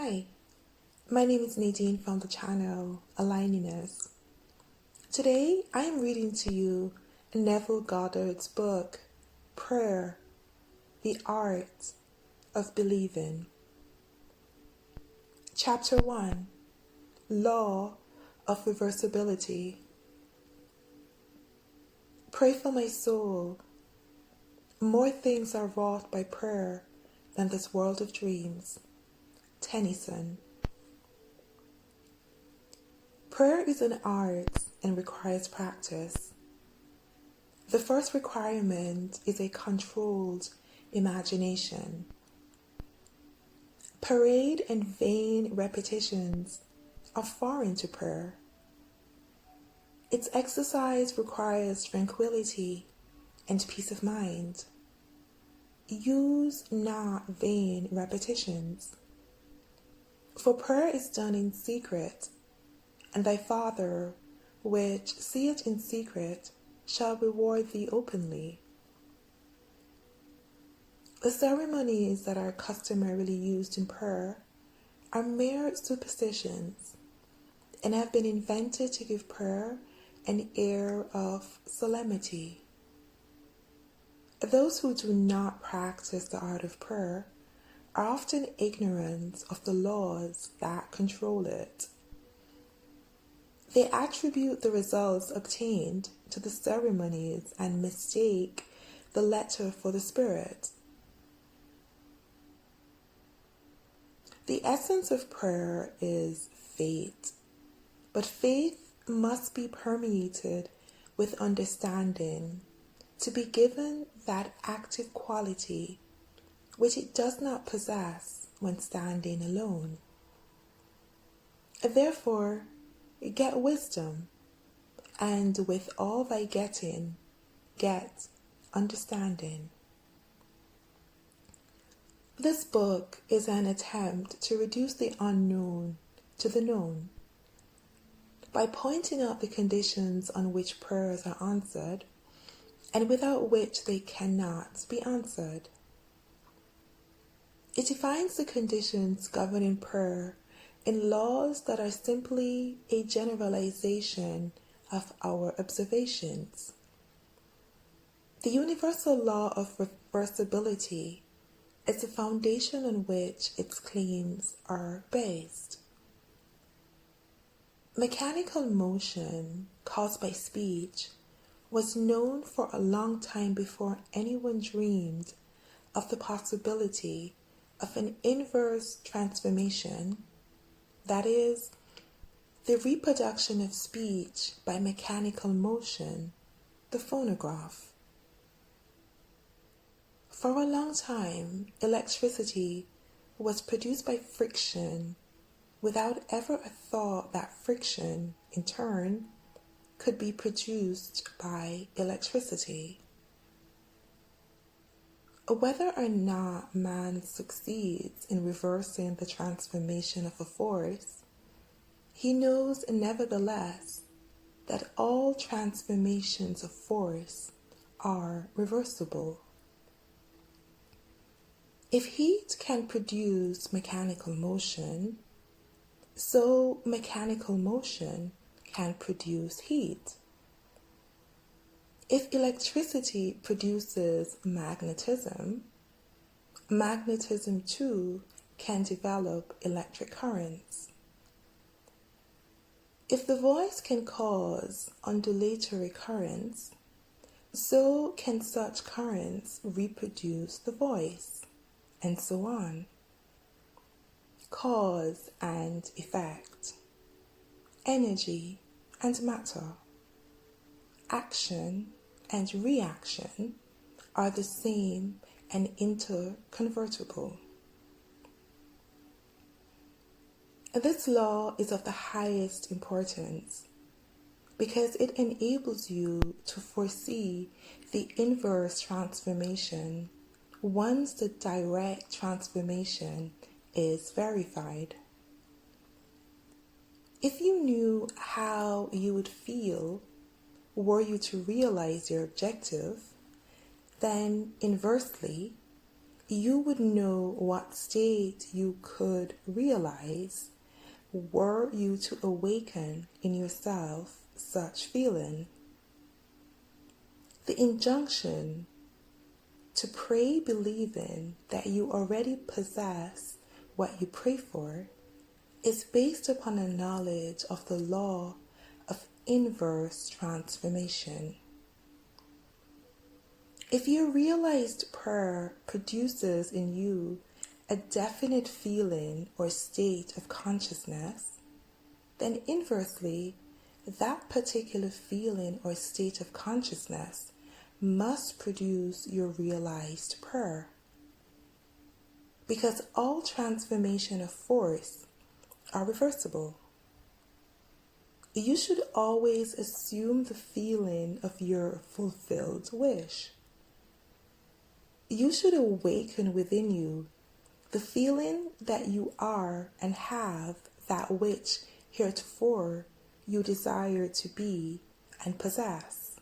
Hi, my name is Nadine from the channel Alignenus. Today I am reading to you Neville Goddard's book, Prayer, the Art of Believing. Chapter 1, Law of Reversibility. Pray for my soul. More things are wrought by prayer than this world of dreams. Tennyson. Prayer is an art and requires practice. The first requirement is a controlled imagination. Parade and vain repetitions are foreign to prayer. Its exercise requires tranquility and peace of mind. Use not vain repetitions. For prayer is done in secret, and thy Father, which seeth in secret, shall reward thee openly. The ceremonies that are customarily used in prayer are mere superstitions and have been invented to give prayer an air of solemnity. Those who do not practice the art of prayer are often ignorant of the laws that control it. They attribute the results obtained to the ceremonies and mistake the letter for the spirit. The essence of prayer is faith, but faith must be permeated with understanding to be given that active quality which it does not possess when standing alone. Therefore, get wisdom, and with all thy getting, get understanding. This book is an attempt to reduce the unknown to the known by pointing out the conditions on which prayers are answered and without which they cannot be answered. It defines the conditions governing prayer in laws that are simply a generalization of our observations. The universal law of reversibility is the foundation on which its claims are based. Mechanical motion caused by speech was known for a long time before anyone dreamed of the possibility of an inverse transformation, that is, the reproduction of speech by mechanical motion, the phonograph. For a long time, electricity was produced by friction without ever a thought that friction, in turn, could be produced by electricity. Whether or not man succeeds in reversing the transformation of a force, he knows nevertheless that all transformations of force are reversible. If heat can produce mechanical motion, so mechanical motion can produce heat. If electricity produces magnetism, magnetism too can develop electric currents. If the voice can cause undulatory currents, so can such currents reproduce the voice, and so on. Cause and effect, energy and matter, action and reaction are the same and interconvertible. This law is of the highest importance because it enables you to foresee the inverse transformation once the direct transformation is verified. If you knew how you would feel were you to realize your objective, then inversely, you would know what state you could realize were you to awaken in yourself such feeling. The injunction to pray believing that you already possess what you pray for is based upon a knowledge of the law of inverse transformation. If your realized prayer produces in you a definite feeling or state of consciousness, then inversely, that particular feeling or state of consciousness must produce your realized prayer. Because all transformation of force are reversible. You should always assume the feeling of your fulfilled wish. You should awaken within you the feeling that you are and have that which heretofore you desire to be and possess.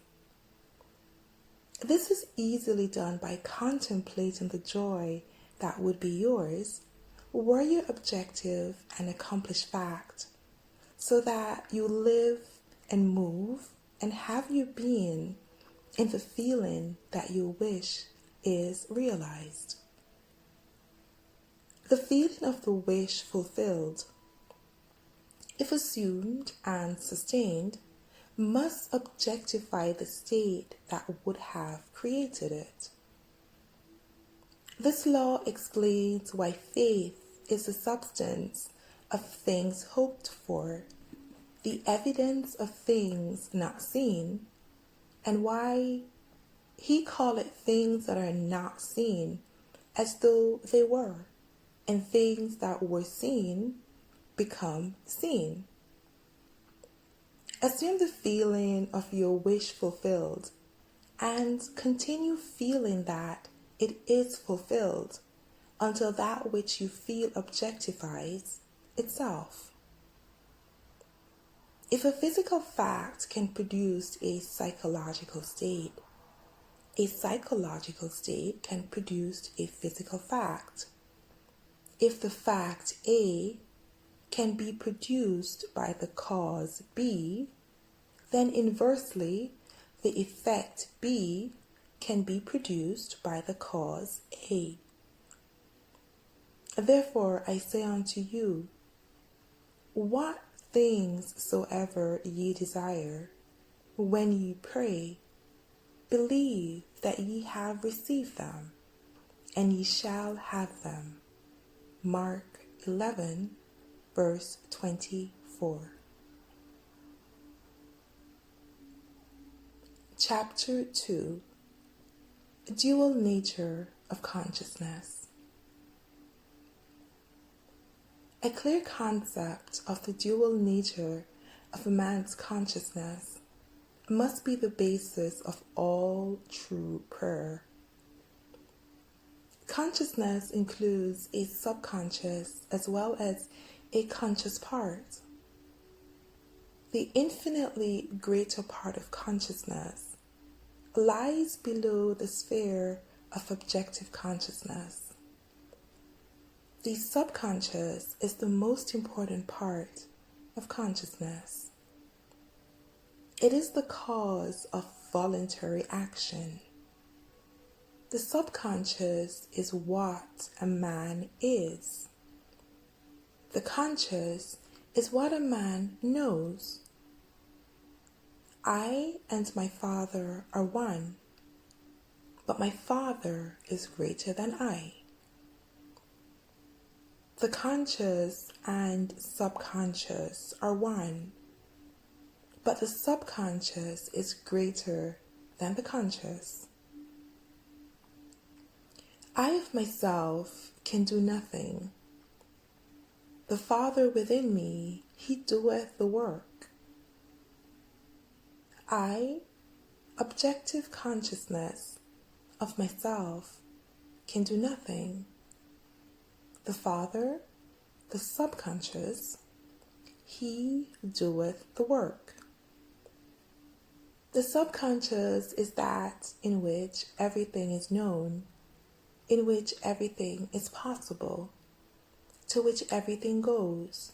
This is easily done by contemplating the joy that would be yours were your objective an accomplished fact, so that you live and move and have your being in the feeling that your wish is realized. The feeling of the wish fulfilled, if assumed and sustained, must objectify the state that would have created it. This law explains why faith is the substance of things hoped for, the evidence of things not seen, and why he calleth things that are not seen as though they were, and things that were seen become seen. Assume the feeling of your wish fulfilled and continue feeling that it is fulfilled until that which you feel objectifies itself. If a physical fact can produce a psychological state can produce a physical fact. If the fact A can be produced by the cause B, then inversely, the effect B can be produced by the cause A. Therefore I say unto you, what things soever ye desire, when ye pray, believe that ye have received them, and ye shall have them. Mark 11, verse 24. Chapter 2. Dual Nature of Consciousness. A clear concept of the dual nature of a man's consciousness must be the basis of all true prayer. Consciousness includes a subconscious as well as a conscious part. The infinitely greater part of consciousness lies below the sphere of objective consciousness. The subconscious is the most important part of consciousness. It is the cause of voluntary action. The subconscious is what a man is. The conscious is what a man knows. I and my Father are one, but my Father is greater than I. The conscious and subconscious are one, but the subconscious is greater than the conscious. I of myself can do nothing. The Father within me, he doeth the work. I, objective consciousness of myself, can do nothing. The Father, the subconscious, he doeth the work. The subconscious is that in which everything is known, in which everything is possible, to which everything goes,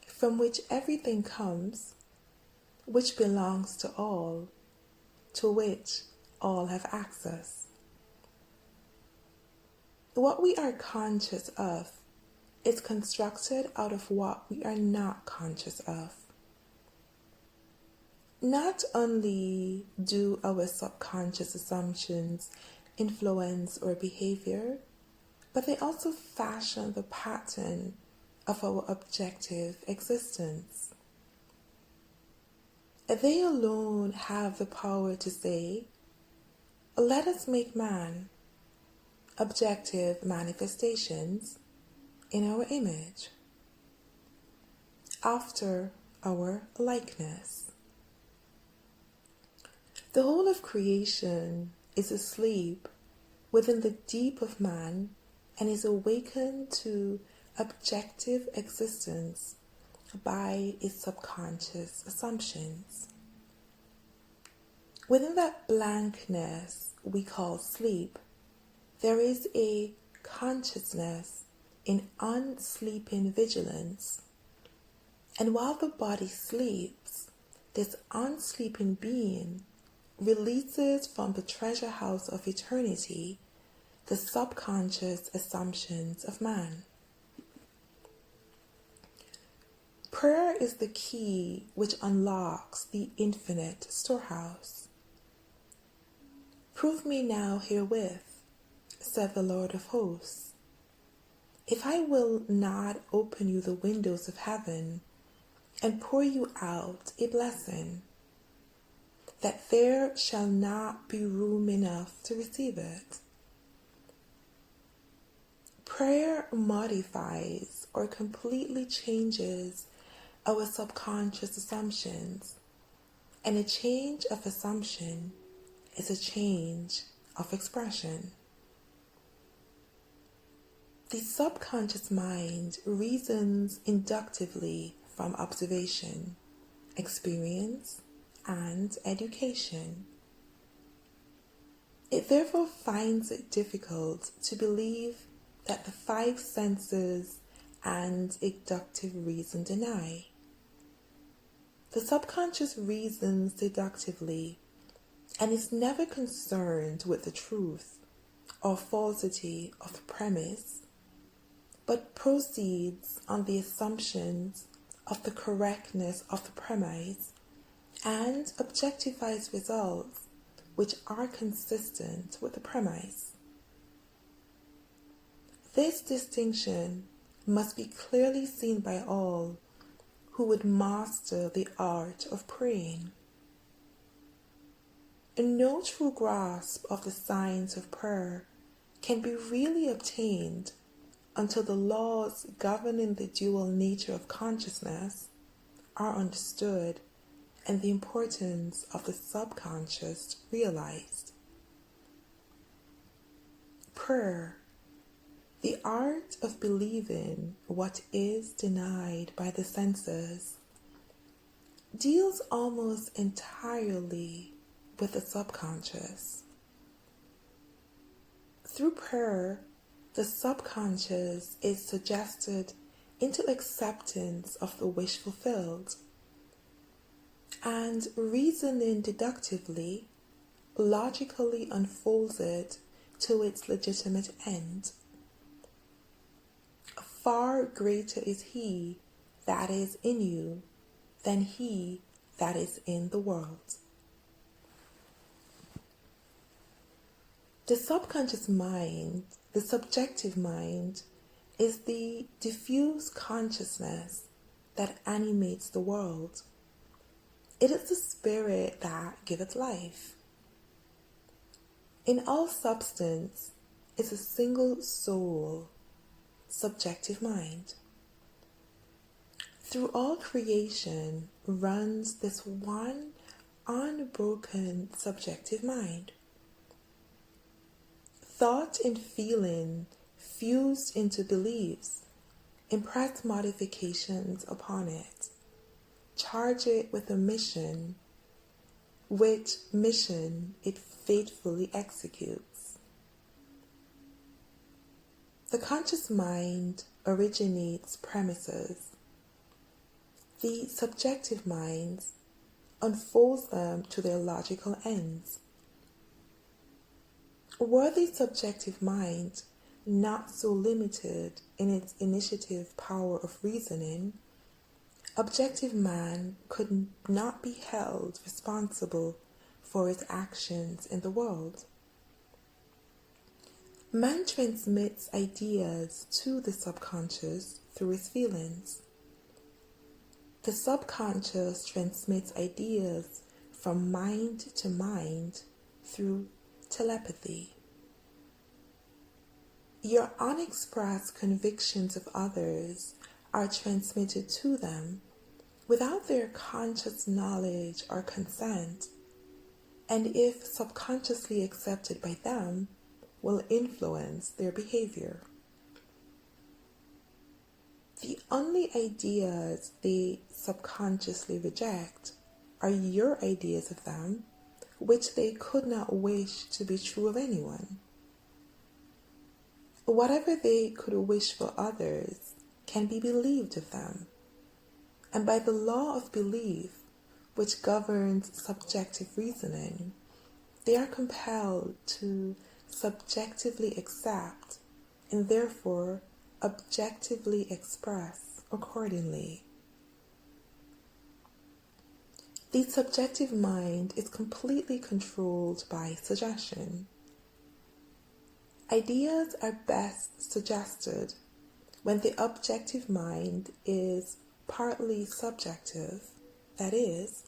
from which everything comes, which belongs to all, to which all have access. What we are conscious of is constructed out of what we are not conscious of. Not only do our subconscious assumptions influence our behavior, but they also fashion the pattern of our objective existence. They alone have the power to say, "Let us make man," objective manifestations, in our image, after our likeness. The whole of creation is asleep within the deep of man and is awakened to objective existence by its subconscious assumptions. Within that blankness we call sleep, there is a consciousness in unsleeping vigilance. And while the body sleeps, this unsleeping being releases from the treasure house of eternity the subconscious assumptions of man. Prayer is the key which unlocks the infinite storehouse. "Prove me now herewith," said the Lord of hosts, "if I will not open you the windows of heaven and pour you out a blessing, that there shall not be room enough to receive it." Prayer modifies or completely changes our subconscious assumptions, and a change of assumption is a change of expression. The subconscious mind reasons inductively from observation, experience, and education. It therefore finds it difficult to believe that the five senses and inductive reason deny. The subconscious reasons deductively and is never concerned with the truth or falsity of the premise, but proceeds on the assumptions of the correctness of the premise and objectifies results which are consistent with the premise. This distinction must be clearly seen by all who would master the art of praying. No true grasp of the science of prayer can be really obtained until the laws governing the dual nature of consciousness are understood and the importance of the subconscious realized. Prayer, the art of believing what is denied by the senses, deals almost entirely with the subconscious. Through prayer, the subconscious is suggested into acceptance of the wish fulfilled, and reasoning deductively, logically unfolds it to its legitimate end. Far greater is He that is in you than he that is in the world. The subconscious mind, the subjective mind, is the diffuse consciousness that animates the world. It is the spirit that giveth life. In all substance is a single soul, subjective mind. Through all creation runs this one unbroken subjective mind. Thought and feeling fused into beliefs impress modifications upon it, charge it with a mission, which mission it faithfully executes. The conscious mind originates premises. The subjective mind unfolds them to their logical ends. Were the subjective mind not so limited in its initiative power of reasoning, objective man could not be held responsible for his actions in the world. Man transmits ideas to the subconscious through his feelings. The subconscious transmits ideas from mind to mind through telepathy. Your unexpressed convictions of others are transmitted to them without their conscious knowledge or consent, and if subconsciously accepted by them, will influence their behavior. The only ideas they subconsciously reject are your ideas of them, which they could not wish to be true of anyone. Whatever they could wish for others can be believed of them, and by the law of belief, which governs subjective reasoning, they are compelled to subjectively accept and therefore objectively express accordingly. The subjective mind is completely controlled by suggestion. Ideas are best suggested when the objective mind is partly subjective, that is,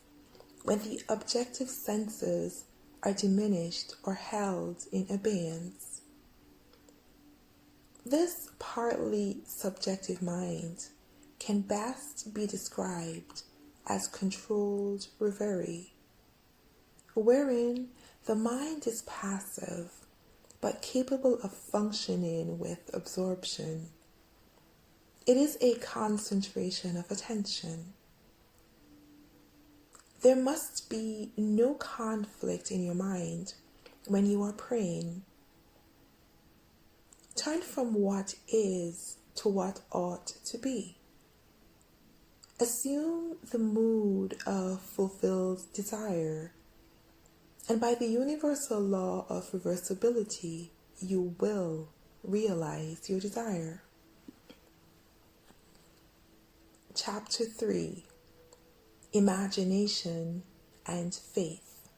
when the objective senses are diminished or held in abeyance. This partly subjective mind can best be described as controlled reverie, wherein the mind is passive but capable of functioning with absorption. It is a concentration of attention. There must be no conflict in your mind when you are praying. Turn from what is to what ought to be. Assume the mood of fulfilled desire, and by the universal law of reversibility, you will realize your desire. Chapter 3: Imagination and Faith.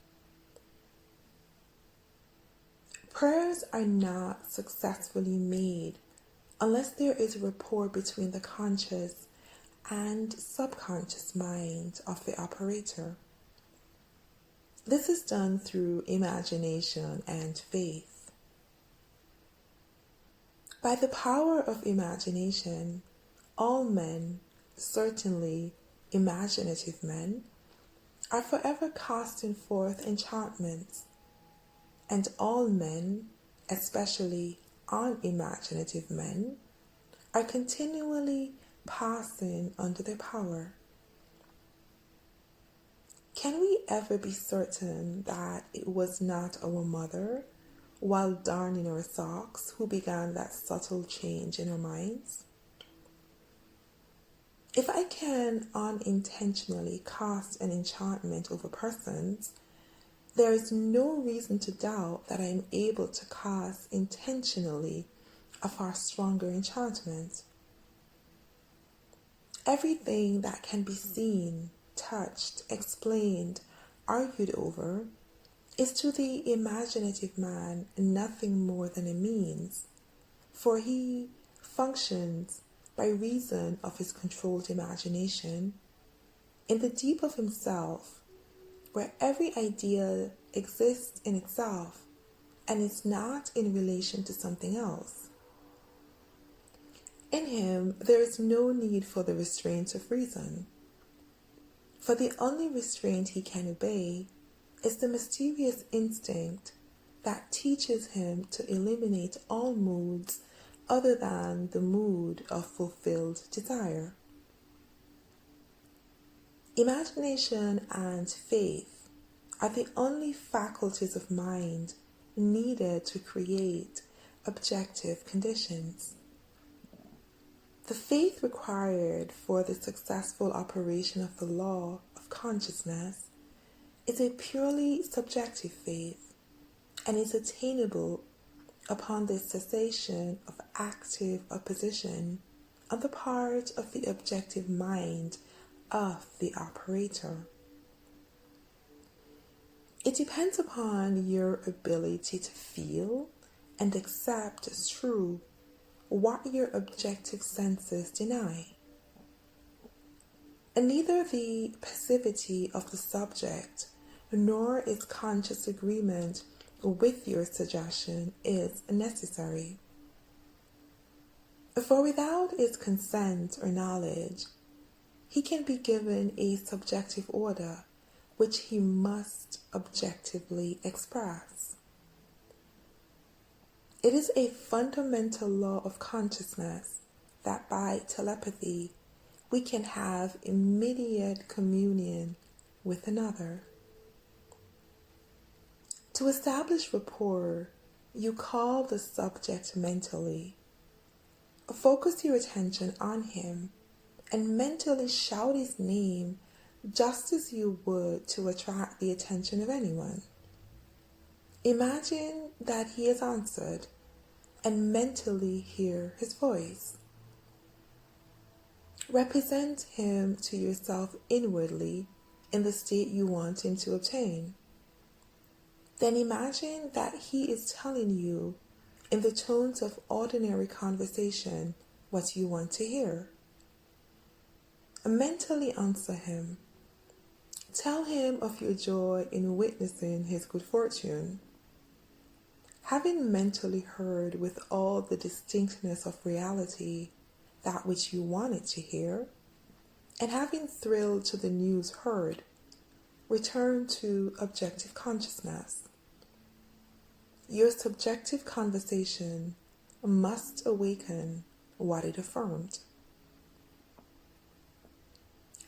Prayers are not successfully made unless there is a rapport between the conscious and subconscious mind of the operator. This is done through imagination and faith. By the power of imagination, all men, certainly imaginative men, are forever casting forth enchantments, and all men, especially unimaginative men, are continually passing under their power. Can we ever be certain that it was not our mother, while darning our socks, who began that subtle change in our minds? If I can unintentionally cast an enchantment over persons, there is no reason to doubt that I am able to cast intentionally a far stronger enchantment. Everything that can be seen, touched, explained, argued over, is to the imaginative man nothing more than a means, for he functions by reason of his controlled imagination in the deep of himself, where every idea exists in itself and is not in relation to something else. In him, there is no need for the restraint of reason, for the only restraint he can obey is the mysterious instinct that teaches him to eliminate all moods other than the mood of fulfilled desire. Imagination and faith are the only faculties of mind needed to create objective conditions. The faith required for the successful operation of the law of consciousness is a purely subjective faith and is attainable upon the cessation of active opposition on the part of the objective mind of the operator. It depends upon your ability to feel and accept as true what your objective senses deny. And neither the passivity of the subject nor its conscious agreement with your suggestion is necessary. For without its consent or knowledge, he can be given a subjective order which he must objectively express. It is a fundamental law of consciousness that by telepathy we can have immediate communion with another. To establish rapport, you call the subject mentally. Focus your attention on him and mentally shout his name just as you would to attract the attention of anyone. Imagine that he is answered and mentally hear his voice. Represent him to yourself inwardly in the state you want him to obtain. Then imagine that he is telling you in the tones of ordinary conversation what you want to hear. Mentally answer him. Tell him of your joy in witnessing his good fortune. Having mentally heard with all the distinctness of reality that which you wanted to hear, and having thrilled to the news heard, return to objective consciousness. Your subjective conversation must awaken what it affirmed.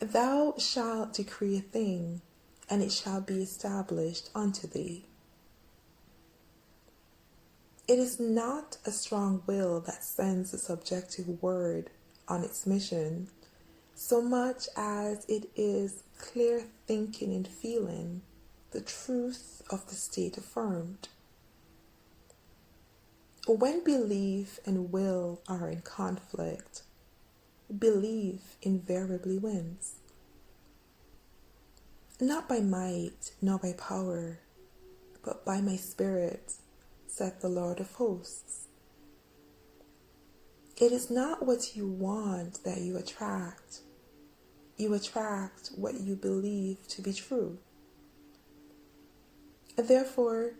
Thou shalt decree a thing, and it shall be established unto thee. It is not a strong will that sends the subjective word on its mission, so much as it is clear thinking and feeling the truth of the state affirmed. When belief and will are in conflict, belief invariably wins. Not by might nor by power, but by my spirit, said the Lord of hosts. It is not what you want that you attract. You attract what you believe to be true. Therefore,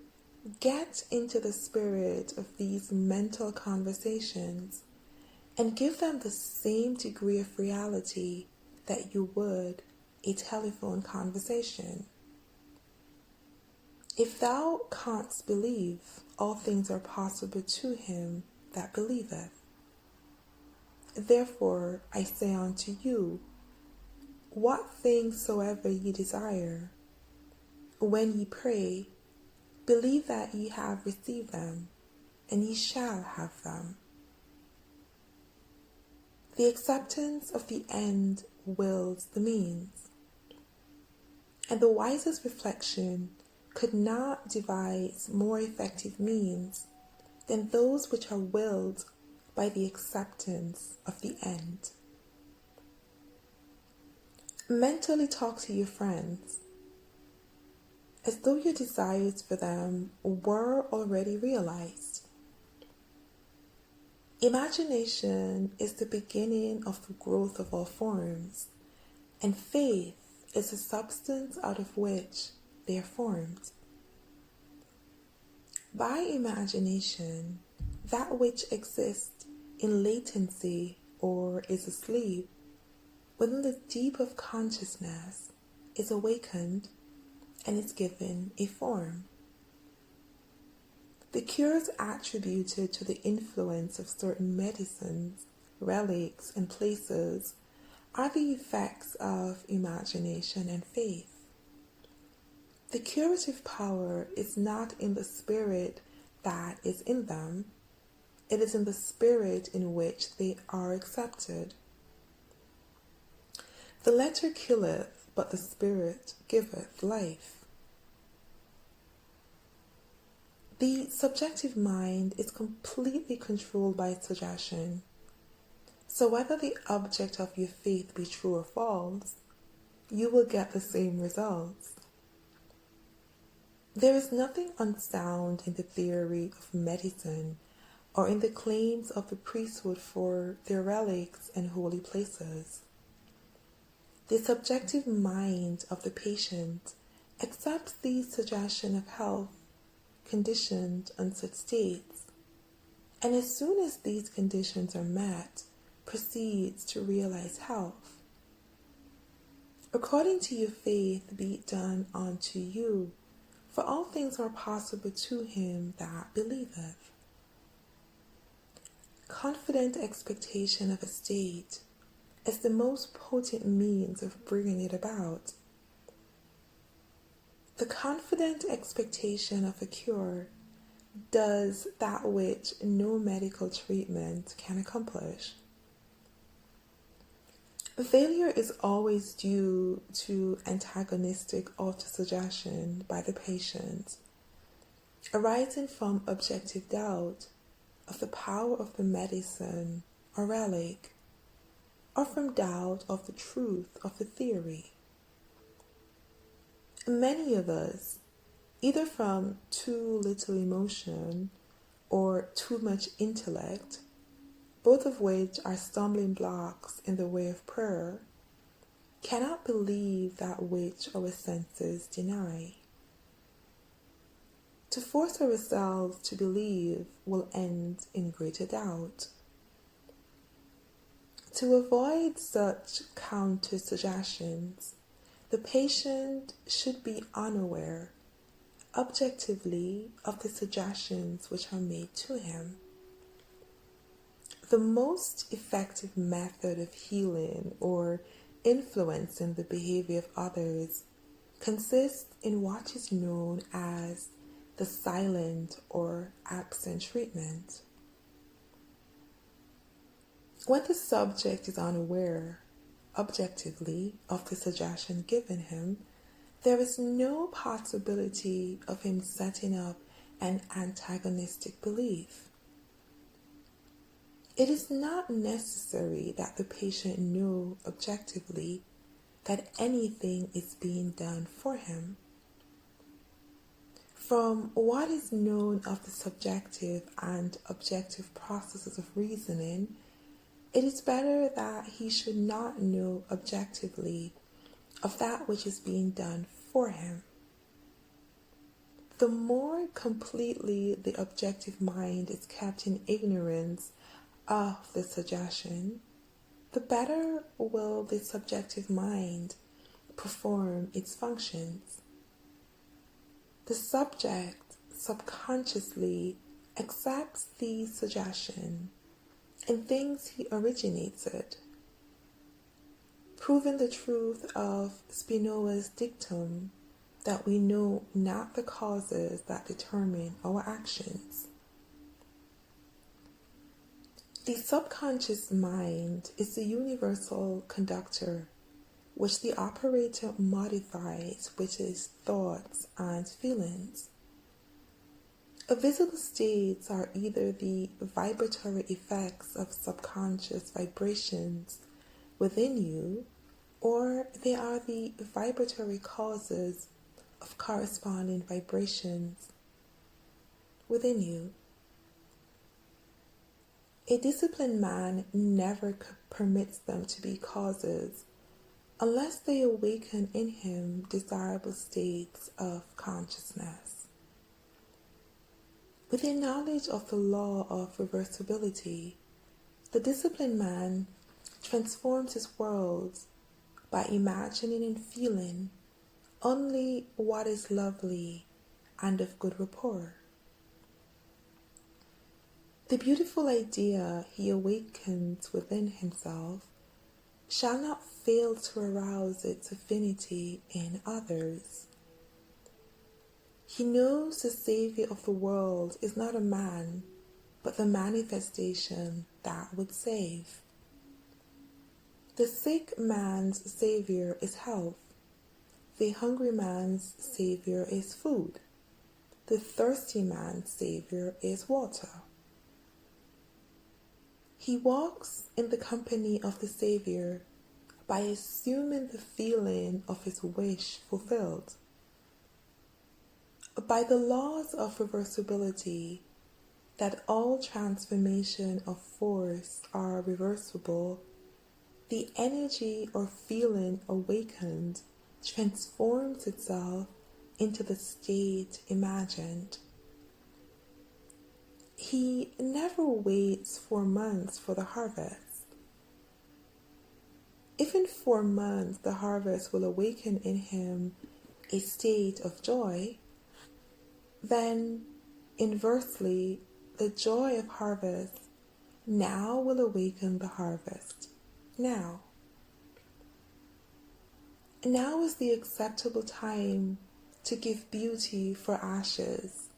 get into the spirit of these mental conversations and give them the same degree of reality that you would a telephone conversation. If thou canst believe, all things are possible to him that believeth. Therefore I say unto you, what things soever ye desire, when ye pray, believe that ye have received them, and ye shall have them. The acceptance of the end wills the means, and the wisest reflection could not devise more effective means than those which are willed by the acceptance of the end. Mentally talk to your friends as though your desires for them were already realized. Imagination is the beginning of the growth of all forms, and faith is the substance out of which they are formed. By imagination, that which exists in latency or is asleep within the deep of consciousness is awakened and is given a form. The cures attributed to the influence of certain medicines, relics, and places are the effects of imagination and faith. The curative power is not in the spirit that is in them, it is in the spirit in which they are accepted. The letter killeth, but the spirit giveth life. The subjective mind is completely controlled by its suggestion. So whether the object of your faith be true or false, you will get the same results. There is nothing unsound in the theory of medicine or in the claims of the priesthood for their relics and holy places. The subjective mind of the patient accepts the suggestion of health conditioned on such states, and as soon as these conditions are met, proceeds to realize health. According to your faith be it done unto you, for all things are possible to him that believeth. Confident expectation of a state is the most potent means of bringing it about. The confident expectation of a cure does that which no medical treatment can accomplish. Failure is always due to antagonistic autosuggestion by the patient, arising from objective doubt of the power of the medicine or relic, or from doubt of the truth of the theory. Many of us, either from too little emotion or too much intellect, both of which are stumbling blocks in the way of prayer, cannot believe that which our senses deny. To force ourselves to believe will end in greater doubt. To avoid such counter-suggestions, the patient should be unaware, objectively, of the suggestions which are made to him. The most effective method of healing or influencing the behavior of others consists in what is known as the silent or absent treatment. When the subject is unaware, objectively, of the suggestion given him, there is no possibility of him setting up an antagonistic belief. It is not necessary that the patient know objectively that anything is being done for him. From what is known of the subjective and objective processes of reasoning, it is better that he should not know objectively of that which is being done for him. The more completely the objective mind is kept in ignorance of the suggestion, the better will the subjective mind perform its functions. The subject subconsciously accepts the suggestion and thinks he originates it, proving the truth of Spinoza's dictum that we know not the causes that determine our actions. The subconscious mind is the universal conductor which the operator modifies with his thoughts and feelings. Visible states are either the vibratory effects of subconscious vibrations within you, or they are the vibratory causes of corresponding vibrations within you. A disciplined man never permits them to be causes unless they awaken in him desirable states of consciousness. With a knowledge of the law of reversibility, the disciplined man transforms his world by imagining and feeling only what is lovely and of good rapport. The beautiful idea he awakens within himself shall not fail to arouse its affinity in others. He knows the Savior of the world is not a man, but the manifestation that would save. The sick man's savior is health. The hungry man's savior is food. The thirsty man's savior is water. He walks in the company of the Savior by assuming the feeling of his wish fulfilled. By the laws of reversibility, that all transformation of force are reversible, the energy or feeling awakened transforms itself into the state imagined. He never waits 4 months for the harvest. If in 4 months the harvest will awaken in him a state of joy, then inversely the joy of harvest now will awaken the harvest. Now is the acceptable time to give beauty for ashes,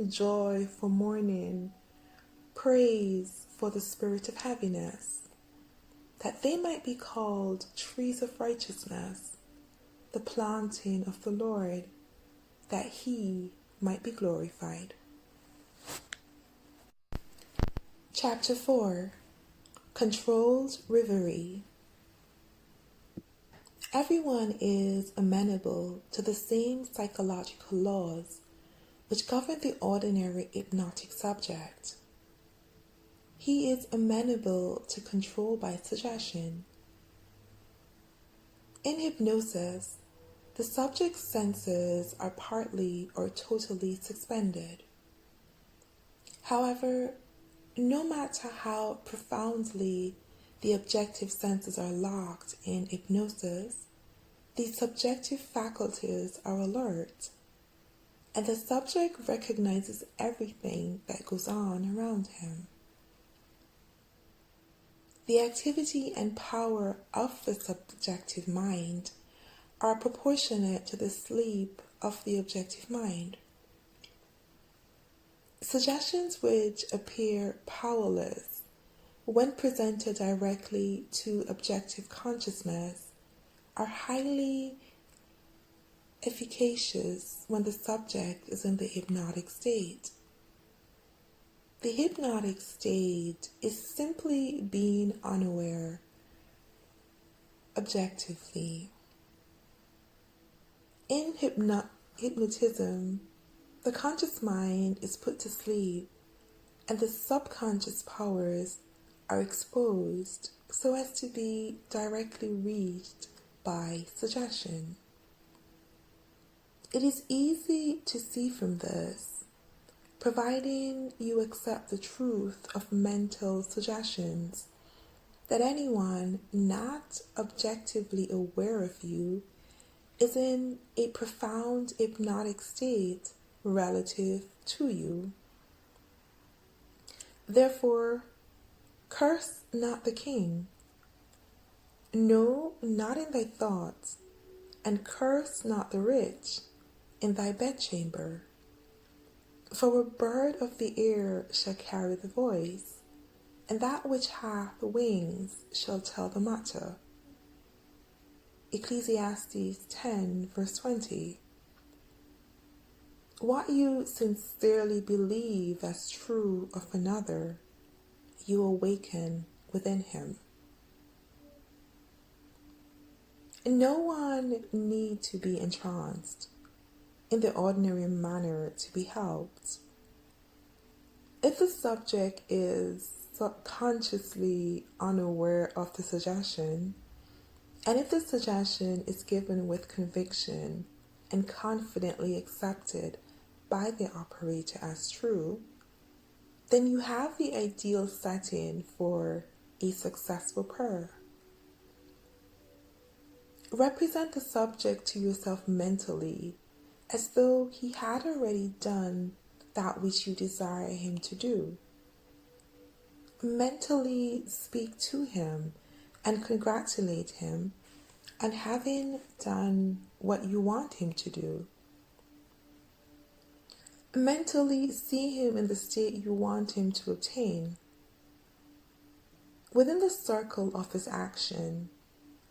joy for mourning, praise for the spirit of heaviness, that they might be called trees of righteousness, the planting of the Lord, that he might be glorified. Chapter 4. Controlled Reverie. Everyone is amenable to the same psychological laws which govern the ordinary hypnotic subject. He is amenable to control by suggestion. In hypnosis, the subject's senses are partly or totally suspended. However, no matter how profoundly the objective senses are locked in hypnosis, the subjective faculties are alert, and the subject recognizes everything that goes on around him. The activity and power of the subjective mind are proportionate to the sleep of the objective mind. Suggestions which appear powerless when presented directly to objective consciousness are highly efficacious when the subject is in the hypnotic state. The hypnotic state is simply being unaware objectively. In hypnotism, the conscious mind is put to sleep and the subconscious powers are exposed so as to be directly reached by suggestion. It is easy to see from this, providing you accept the truth of mental suggestions, that anyone not objectively aware of you is in a profound hypnotic state relative to you. Therefore, curse not the king. No, not in thy thoughts, and curse not the rich in thy bedchamber. For a bird of the air shall carry the voice, and that which hath wings shall tell the matter. Ecclesiastes 10 verse 20. What you sincerely believe as true of another, you awaken within him. No one need to be entranced in the ordinary manner to be helped. If the subject is subconsciously unaware of the suggestion, and if the suggestion is given with conviction and confidently accepted by the operator as true, then you have the ideal setting for a successful prayer. Represent the subject to yourself mentally as though he had already done that which you desire him to do. Mentally speak to him and congratulate him on having done what you want him to do. Mentally see him in the state you want him to obtain. Within the circle of his action,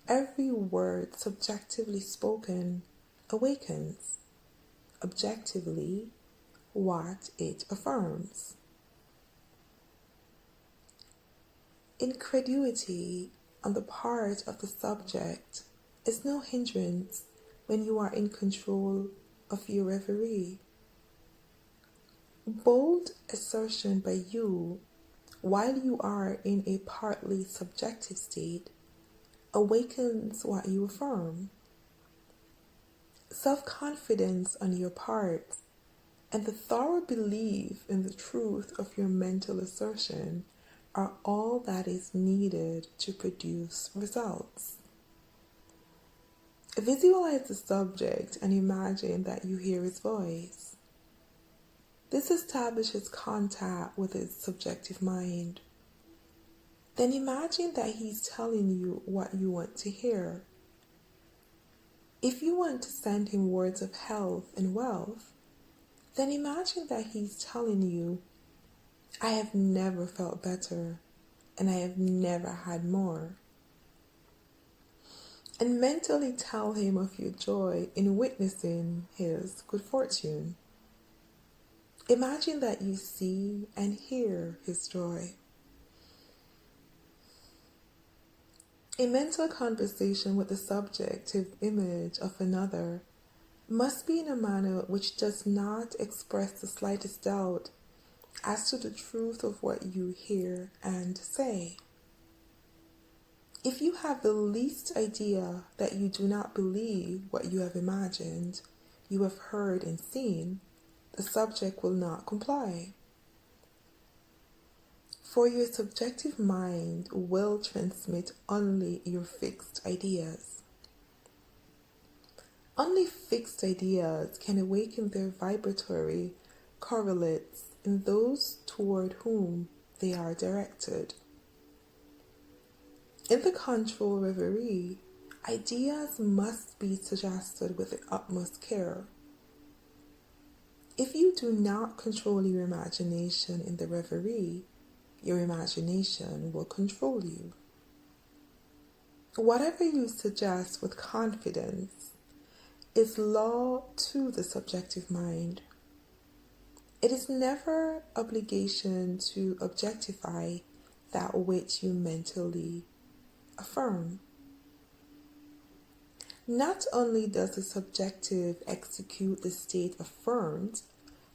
every word subjectively spoken awakens, objectively, what it affirms. Incredulity on the part of the subject is no hindrance when you are in control of your reverie. Bold assertion by you, while you are in a partly subjective state, awakens what you affirm. Self-confidence on your part and the thorough belief in the truth of your mental assertion are all that is needed to produce results. Visualize the subject and imagine that you hear his voice. This establishes contact with his subjective mind. Then imagine that he's telling you what you want to hear. If you want to send him words of health and wealth, then imagine that he's telling you, I have never felt better, and I have never had more. And mentally tell him of your joy in witnessing his good fortune. Imagine that you see and hear his joy. A mental conversation with the subjective image of another must be in a manner which does not express the slightest doubt as to the truth of what you hear and say. If you have the least idea that you do not believe what you have imagined, you have heard and seen, the subject will not comply. For your subjective mind will transmit only your fixed ideas. Only fixed ideas can awaken their vibratory correlates in those toward whom they are directed. In the control reverie, ideas must be suggested with the utmost care. If you do not control your imagination in the reverie, your imagination will control you. Whatever you suggest with confidence is law to the subjective mind. It is never obligation to objectify that which you mentally affirm. Not only does the subjective execute the state affirmed,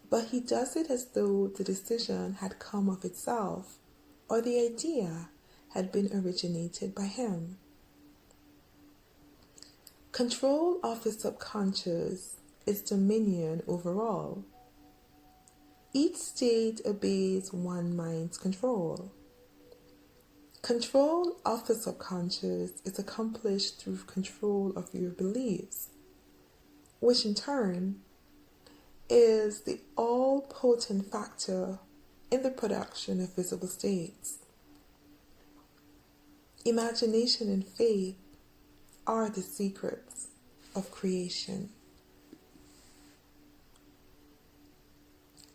but he does it as though the decision had come of itself, or the idea had been originated by him. Control of the subconscious is dominion over all. Each state obeys one mind's control. Control of the subconscious is accomplished through control of your beliefs, which in turn is the all-potent factor in the production of visible states. Imagination and faith are the secrets of creation.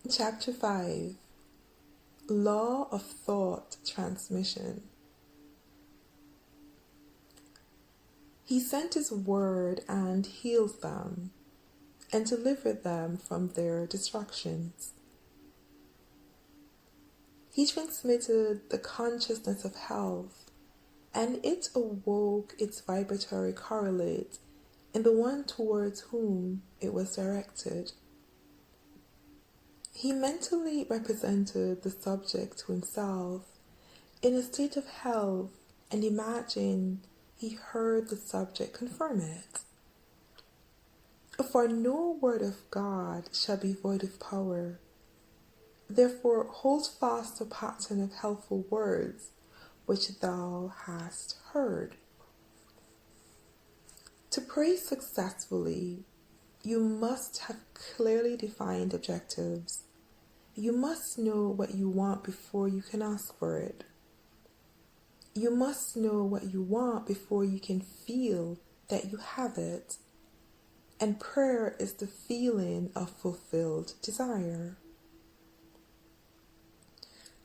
Chapter 5. Law of Thought Transmission. He sent his word and healed them, and delivered them from their destructions. He transmitted the consciousness of health, and it awoke its vibratory correlate in the one towards whom it was directed. He mentally represented the subject to himself in a state of health and imagined he heard the subject confirm it. For no word of God shall be void of power. Therefore hold fast the pattern of helpful words which thou hast heard. To pray successfully, you must have clearly defined objectives. You must know what you want before you can ask for it. You must know what you want before you can feel that you have it. and prayer is the feeling of fulfilled desire.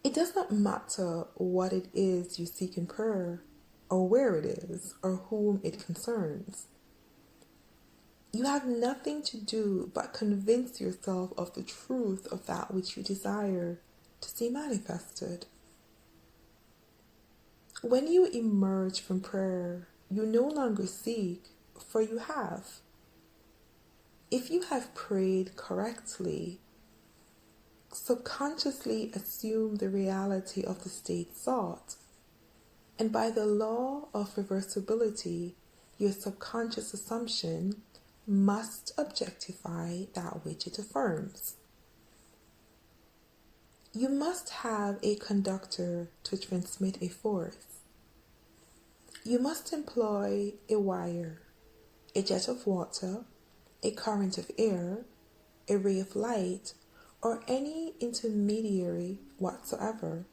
It does not matter what it is you seek in prayer, or where it is, or whom it concerns. You have nothing to do but convince yourself of the truth of that which you desire to see manifested. When you emerge from prayer, you no longer seek, for you have. If you have prayed correctly, subconsciously assume the reality of the state sought, and by the law of reversibility, your subconscious assumption must objectify that which it affirms. You must have a conductor to transmit a force. You must employ a wire, a jet of water, a current of air, a ray of light, or any intermediary whatsoever.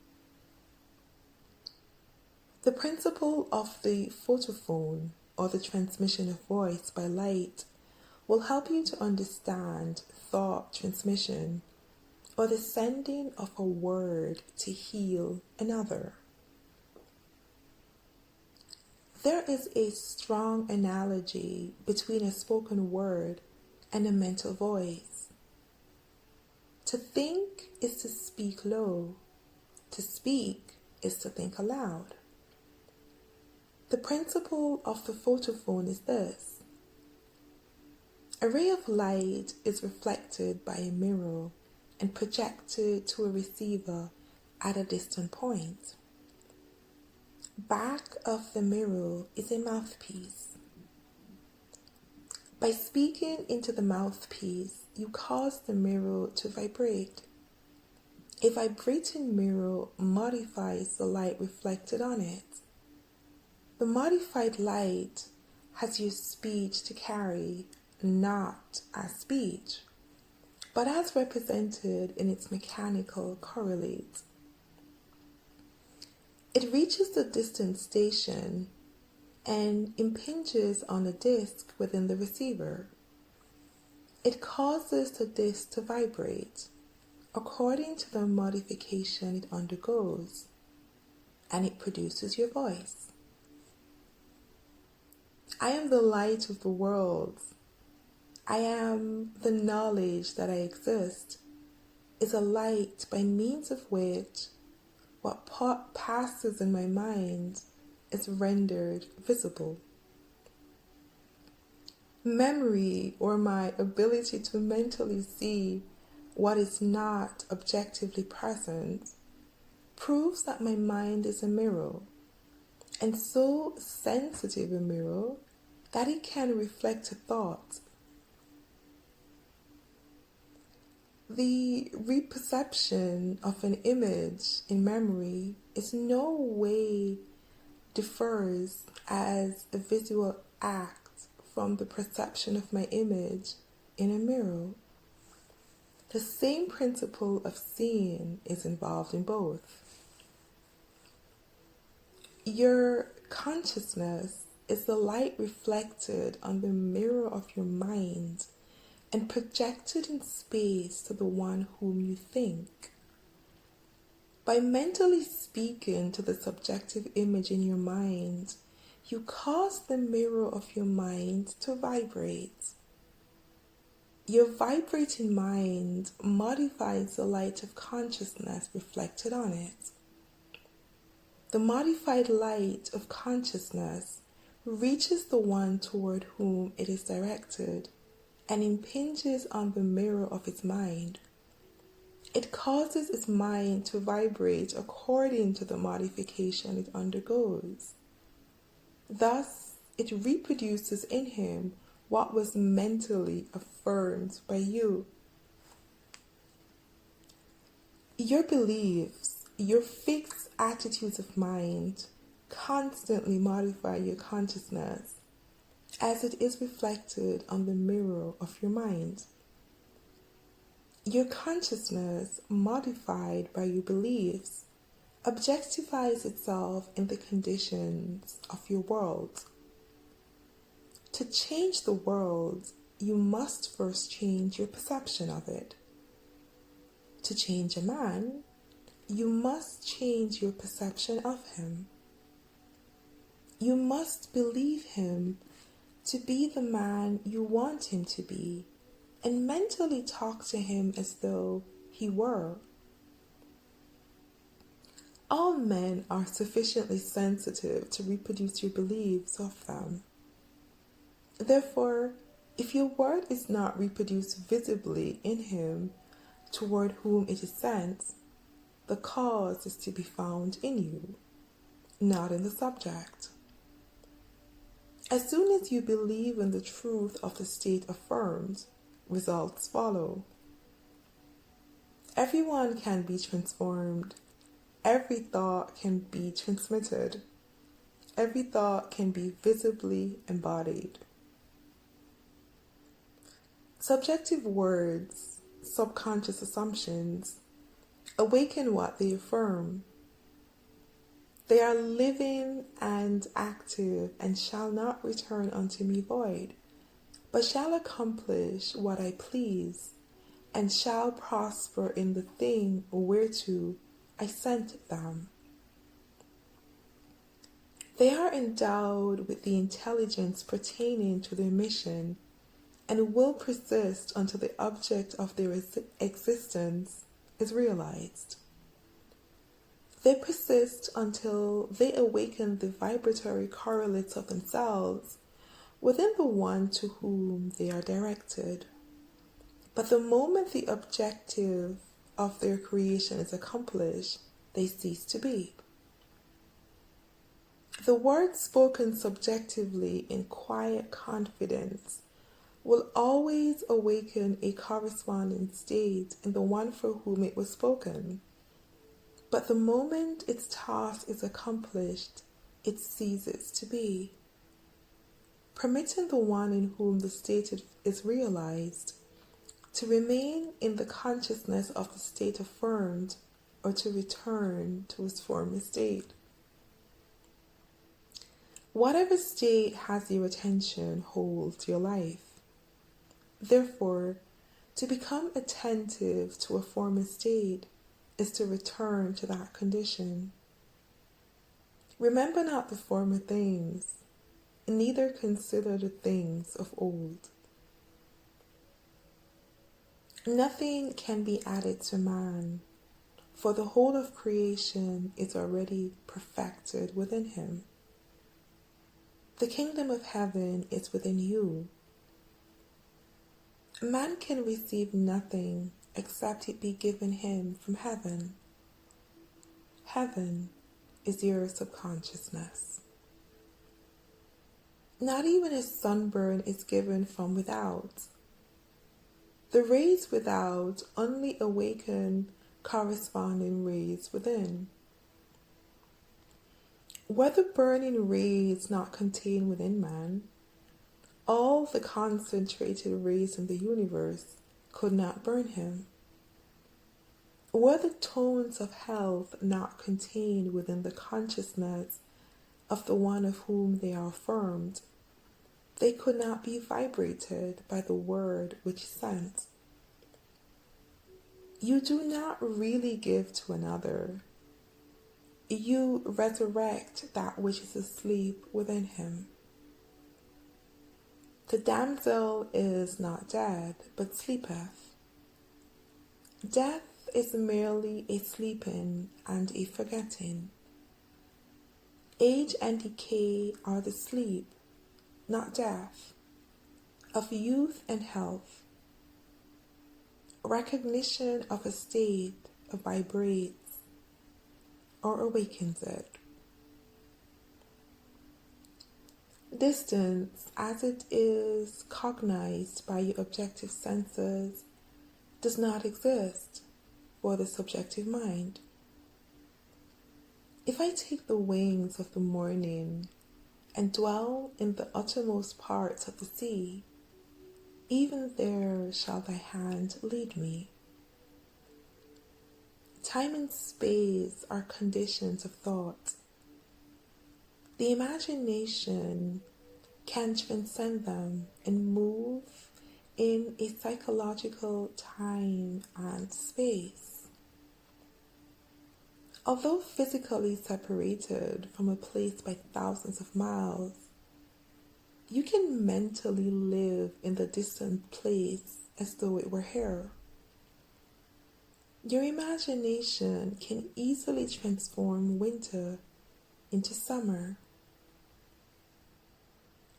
The principle of the photophone, or the transmission of voice by light, will help you to understand thought transmission, or the sending of a word to heal another. There is a strong analogy between a spoken word and a mental voice. To think is to speak low. To speak is to think aloud. The principle of the photophone is this. A ray of light is reflected by a mirror and projected to a receiver at a distant point. Back of the mirror is a mouthpiece. By speaking into the mouthpiece, you cause the mirror to vibrate. A vibrating mirror modifies the light reflected on it. The modified light has your speech to carry, not as speech, but as represented in its mechanical correlate. It reaches the distant station and impinges on a disc within the receiver. It causes the disc to vibrate according to the modification it undergoes, and it produces your voice. I am the light of the world. I am the knowledge that I exist, is a light by means of which what passes in my mind is rendered visible. Memory, or my ability to mentally see what is not objectively present, proves that my mind is a mirror, and so sensitive a mirror that it can reflect a thought. The reperception of an image in memory is no way differs as a visual act from the perception of my image in a mirror. The same principle of seeing is involved in both. Your consciousness is the light reflected on the mirror of your mind and projected in space to the one whom you think. By mentally speaking to the subjective image in your mind, you cause the mirror of your mind to vibrate. Your vibrating mind modifies the light of consciousness reflected on it. The modified light of consciousness reaches the one toward whom it is directed and impinges on the mirror of its mind. It causes its mind to vibrate according to the modification it undergoes. Thus, it reproduces in him what was mentally affirmed by you. Your beliefs, your fixed attitudes of mind, constantly modify your consciousness as it is reflected on the mirror of your mind. Your consciousness, modified by your beliefs, objectifies itself in the conditions of your world. To change the world, you must first change your perception of it. To change a man, you must change your perception of him. You must believe him to be the man you want him to be, and mentally talk to him as though he were. All men are sufficiently sensitive to reproduce your beliefs of them. Therefore, if your word is not reproduced visibly in him toward whom it is sent, the cause is to be found in you, not in the subject. As soon as you believe in the truth of the state affirmed, results follow. Everyone can be transformed. Every thought can be transmitted. Every thought can be visibly embodied. Subjective words, subconscious assumptions, awaken what they affirm. They are living and active, and shall not return unto me void, but shall accomplish what I please, and shall prosper in the thing whereto I sent them. They are endowed with the intelligence pertaining to their mission, and will persist until the object of their existence is realized. They persist until they awaken the vibratory correlates of themselves within the one to whom they are directed. But the moment the objective of their creation is accomplished, they cease to be. The words spoken subjectively in quiet confidence will always awaken a corresponding state in the one for whom it was spoken. But the moment its task is accomplished, it ceases to be. Permitting the one in whom the state is realized to remain in the consciousness of the state affirmed, or to return to its former state. Whatever state has your attention holds your life. Therefore, to become attentive to a former state is to return to that condition. Remember not the former things, neither consider the things of old. Nothing can be added to man, for the whole of creation is already perfected within him. The kingdom of heaven is within you. Man can receive nothing except it be given him from heaven. Heaven is your subconsciousness. Not even a sunburn is given from without. The rays without only awaken corresponding rays within. Were the burning rays not contained within man, all the concentrated rays in the universe could not burn him. Were the tones of health not contained within the consciousness of the one of whom they are affirmed, they could not be vibrated by the word which sent. You do not really give to another. You resurrect that which is asleep within him. The damsel is not dead, but sleepeth. Death is merely a sleeping and a forgetting. Age and decay are the sleep, not death, of youth and health. Recognition of a state vibrates or awakens it. Distance, as it is cognized by your objective senses, does not exist for the subjective mind. If I take the wings of the morning and dwell in the uttermost parts of the sea, even there shall thy hand lead me. Time and space are conditions of thought. The imagination can transcend them and move in a psychological time and space. Although physically separated from a place by thousands of miles, you can mentally live in the distant place as though it were here. Your imagination can easily transform winter into summer,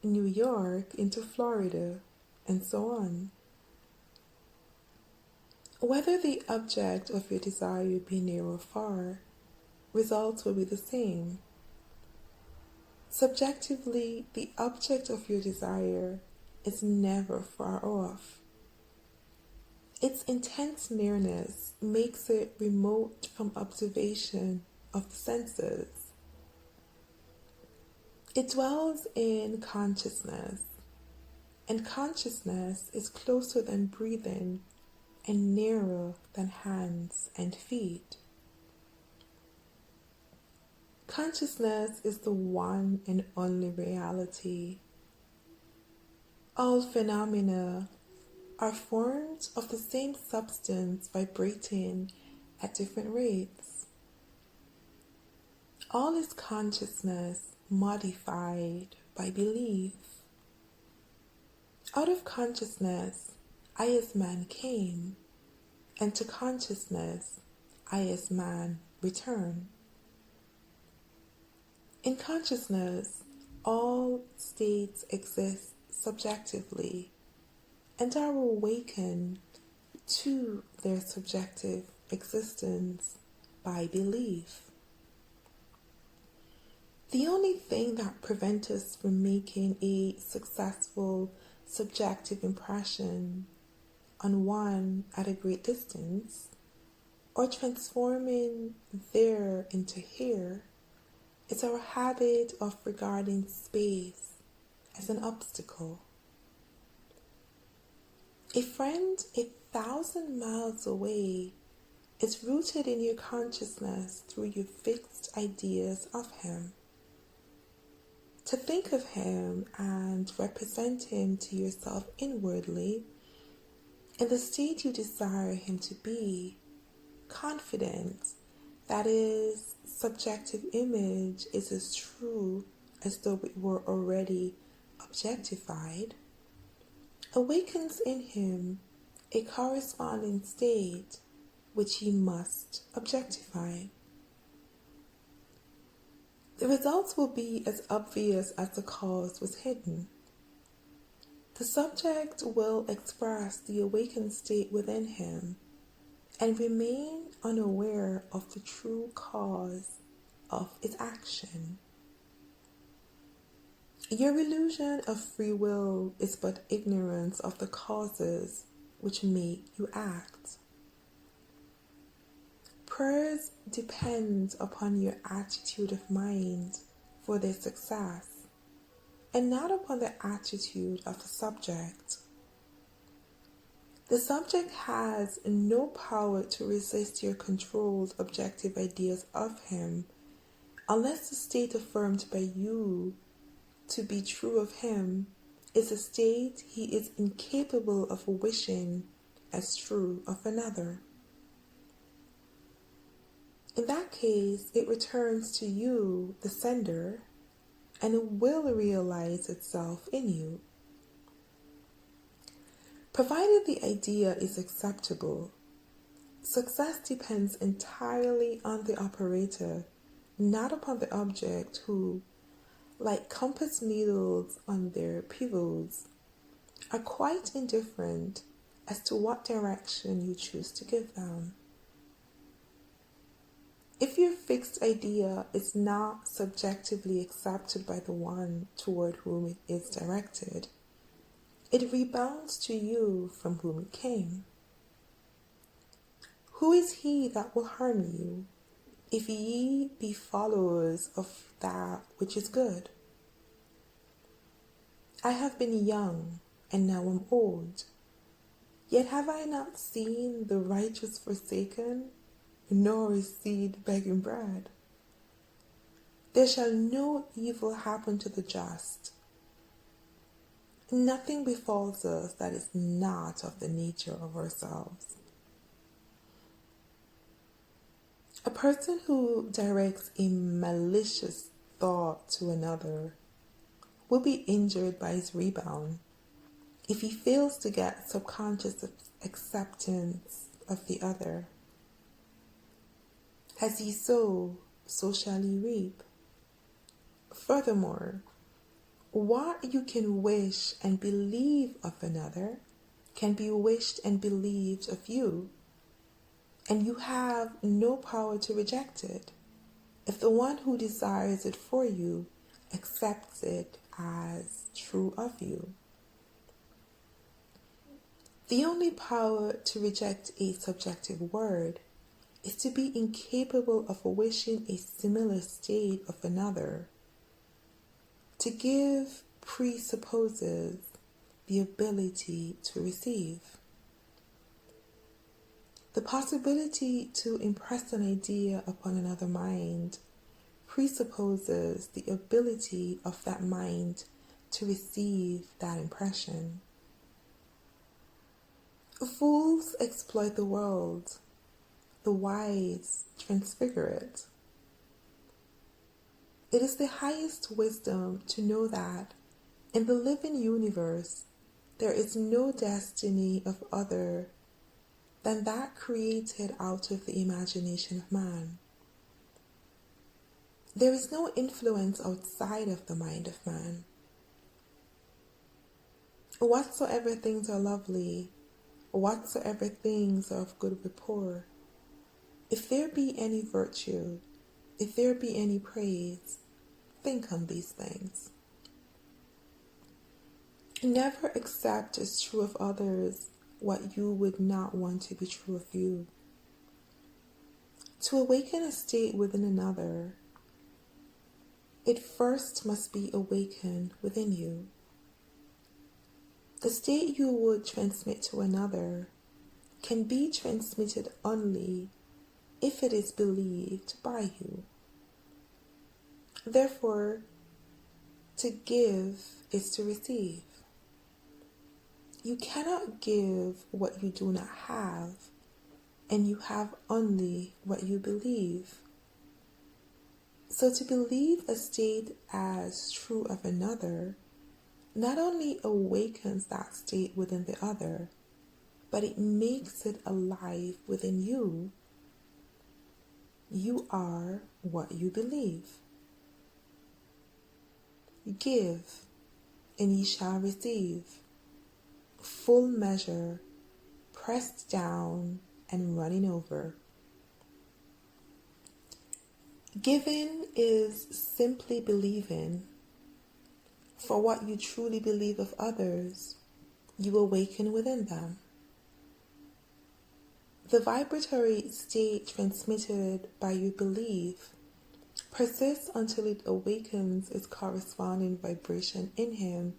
New York into Florida, and so on. Whether the object of your desire be near or far, results will be the same. Subjectively, the object of your desire is never far off. Its intense nearness makes it remote from observation of the senses. It dwells in consciousness, and consciousness is closer than breathing and nearer than hands and feet. Consciousness is the one and only reality. All phenomena are formed of the same substance vibrating at different rates. All is consciousness modified by belief. Out of consciousness, I as man came, and to consciousness, I as man return. In consciousness, all states exist subjectively and are awakened to their subjective existence by belief. The only thing that prevents us from making a successful subjective impression on one at a great distance, or transforming there into here, is our habit of regarding space as an obstacle. A friend 1,000 miles away is rooted in your consciousness through your fixed ideas of him. To think of him and represent him to yourself inwardly in the state you desire him to be, confident that his subjective image is as true as though it were already objectified, awakens in him a corresponding state which he must objectify. The results will be as obvious as the cause was hidden. The subject will express the awakened state within him and remain unaware of the true cause of its action. Your illusion of free will is but ignorance of the causes which make you act. Prayers depend upon your attitude of mind for their success, and not upon the attitude of the subject. The subject has no power to resist your controlled objective ideas of him, unless the state affirmed by you to be true of him is a state he is incapable of wishing as true of another. In that case, it returns to you, the sender, and it will realize itself in you. Provided the idea is acceptable, success depends entirely on the operator, not upon the object who, like compass needles on their pivots, are quite indifferent as to what direction you choose to give them. If your fixed idea is not subjectively accepted by the one toward whom it is directed, it rebounds to you from whom it came. Who is he that will harm you, if ye be followers of that which is good? I have been young, and now am old, yet have I not seen the righteous forsaken, nor his seed begging bread. There shall no evil happen to the just. Nothing befalls us that is not of the nature of ourselves. A person who directs a malicious thought to another will be injured by its rebound if he fails to get subconscious acceptance of the other. As ye sow, so shall ye reap. Furthermore, what you can wish and believe of another can be wished and believed of you, and you have no power to reject it if the one who desires it for you accepts it as true of you. The only power to reject a subjective word is to be incapable of wishing a similar state of another. To give presupposes the ability to receive. The possibility to impress an idea upon another mind presupposes the ability of that mind to receive that impression. Fools exploit the world, the wise transfigure it. It is the highest wisdom to know that in the living universe there is no destiny of other than that created out of the imagination of man. There is no influence outside of the mind of man. Whatsoever things are lovely, whatsoever things are of good rapport, if there be any virtue, if there be any praise, think on these things. Never accept as true of others what you would not want to be true of you. To awaken a state within another, it first must be awakened within you. The state you would transmit to another can be transmitted only if it is believed by you. Therefore, to give is to receive. You cannot give what you do not have, and you have only what you believe. So to believe a state as true of another not only awakens that state within the other, but it makes it alive within you. You are what you believe. Give, and ye shall receive. Full measure, pressed down and running over. Giving is simply believing. For what you truly believe of others, you awaken within them. The vibratory state transmitted by your belief persists until it awakens its corresponding vibration in him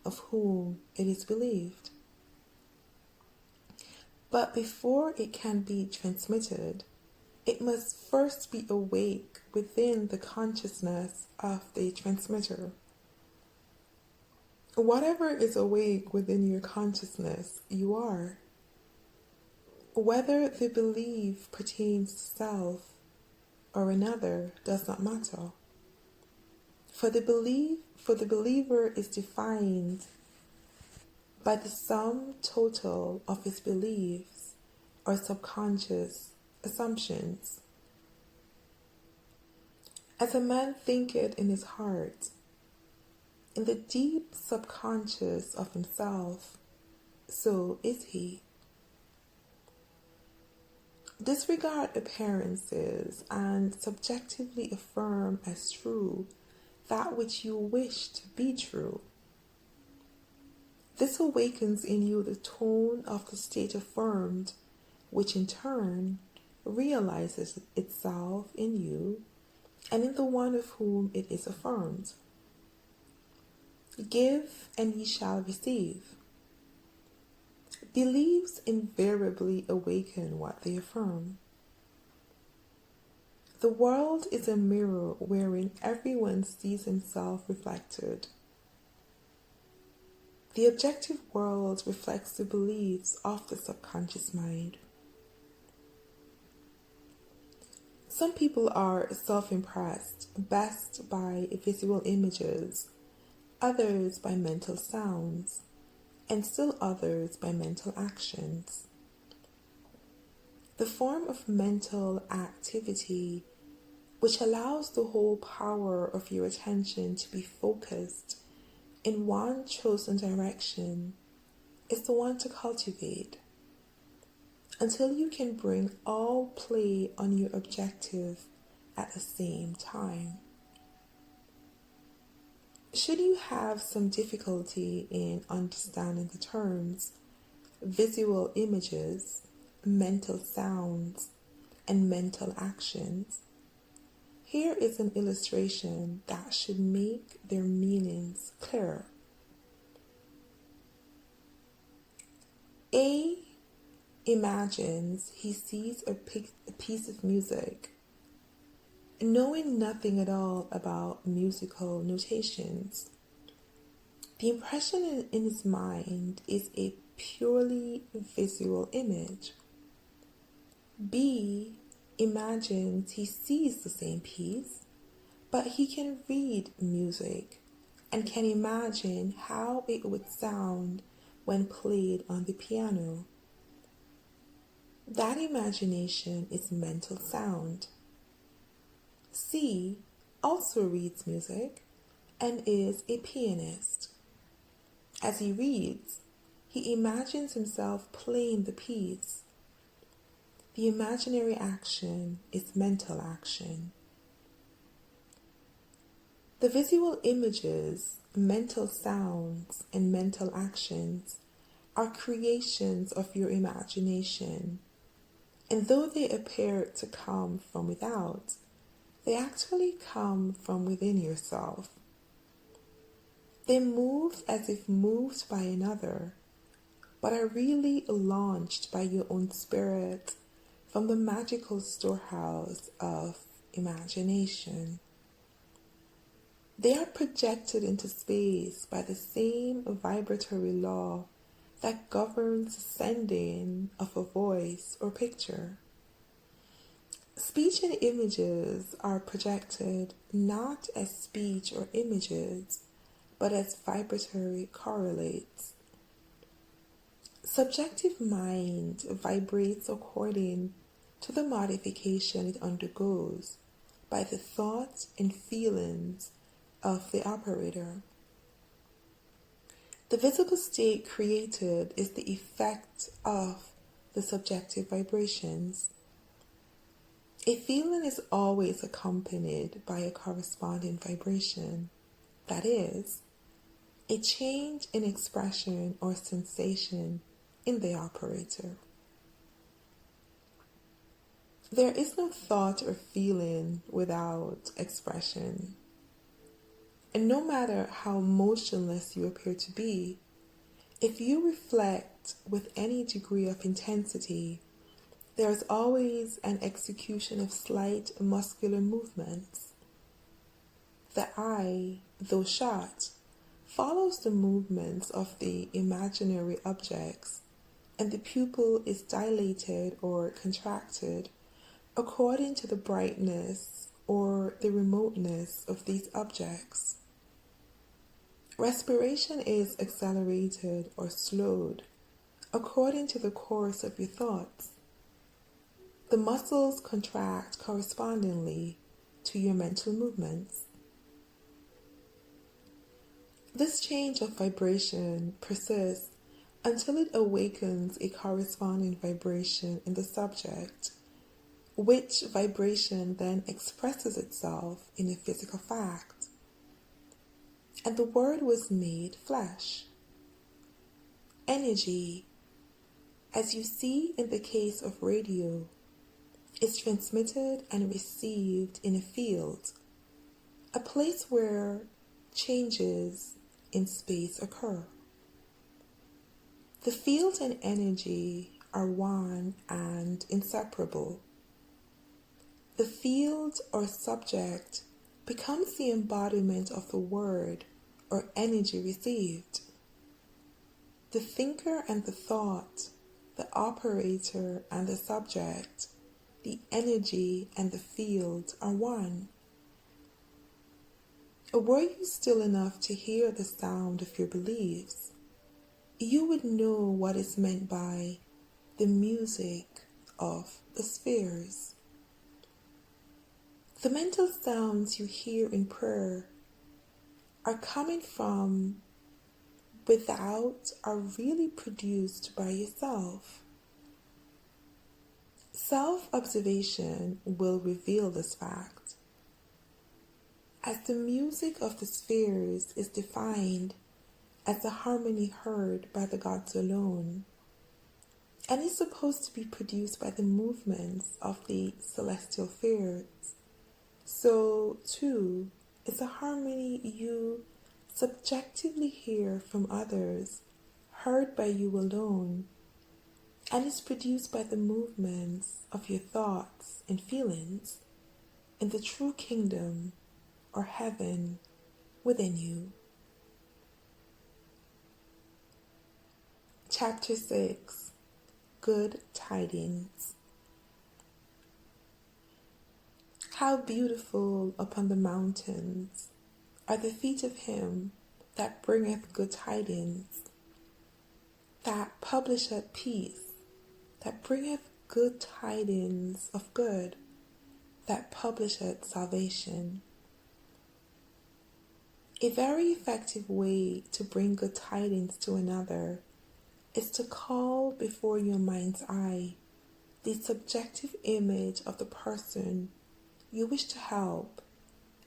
of whom it is believed. But before it can be transmitted, it must first be awake within the consciousness of the transmitter. Whatever is awake within your consciousness, you are. Whether the belief pertains to self or another does not matter. For the believer is defined by the sum total of his beliefs or subconscious assumptions. As a man thinketh in his heart, in the deep subconscious of himself, so is he. Disregard appearances and subjectively affirm as true that which you wish to be true. This awakens in you the tone of the state affirmed, which in turn realizes itself in you and in the one of whom it is affirmed. Give, and ye shall receive. Beliefs invariably awaken what they affirm. The world is a mirror wherein everyone sees himself reflected. The objective world reflects the beliefs of the subconscious mind. Some people are self-impressed best by visual images, others by mental sounds, and still others by mental actions. The form of mental activity which allows the whole power of your attention to be focused in one chosen direction is the one to cultivate until you can bring all play on your objective at the same time. Should you have some difficulty in understanding the terms visual images, mental sounds, and mental actions, here is an illustration that should make their meanings clearer. A imagines he sees a piece of music, knowing nothing at all about musical notations. The impression in his mind is a purely visual image. B imagines he sees the same piece, but he can read music and can imagine how it would sound when played on the piano. That imagination is mental sound. C also reads music and is a pianist. As he reads, he imagines himself playing the piece. The imaginary action is mental action. The visual images, mental sounds, and mental actions are creations of your imagination, and though they appear to come from without, they actually come from within yourself. They move as if moved by another, but are really launched by your own spirit from the magical storehouse of imagination. They are projected into space by the same vibratory law that governs the sending of a voice or picture. Speech and images are projected not as speech or images, but as vibratory correlates. Subjective mind vibrates according to the modification it undergoes by the thoughts and feelings of the operator. The physical state created is the effect of the subjective vibrations. A feeling is always accompanied by a corresponding vibration, that is, a change in expression or sensation in the operator. There is no thought or feeling without expression. And no matter how motionless you appear to be, if you reflect with any degree of intensity, there is always an execution of slight muscular movements. The eye, though shut, follows the movements of the imaginary objects, and the pupil is dilated or contracted according to the brightness or the remoteness of these objects. Respiration is accelerated or slowed according to the course of your thoughts. The muscles contract correspondingly to your mental movements. This change of vibration persists until it awakens a corresponding vibration in the subject, which vibration then expresses itself in a physical fact. And the Word was made flesh. Energy, as you see in the case of radio, is transmitted and received in a field, a place where changes in space occur. The field and energy are one and inseparable. The field or subject becomes the embodiment of the word or energy received. The thinker and the thought, the operator and the subject, the energy and the field are one. Were you still enough to hear the sound of your beliefs, you would know what is meant by the music of the spheres. The mental sounds you hear in prayer are coming from without, are really produced by yourself. Self-observation will reveal this fact, as the music of the spheres is defined as the harmony heard by the gods alone, and is supposed to be produced by the movements of the celestial spheres. So, too, is a harmony you subjectively hear from others, heard by you alone, and is produced by the movements of your thoughts and feelings in the true kingdom or heaven within you. Chapter 6. Good Tidings. How beautiful upon the mountains are the feet of him that bringeth good tidings, that publisheth peace, that bringeth good tidings of good, that publisheth salvation. A very effective way to bring good tidings to another is to call before your mind's eye the subjective image of the person you wish to help,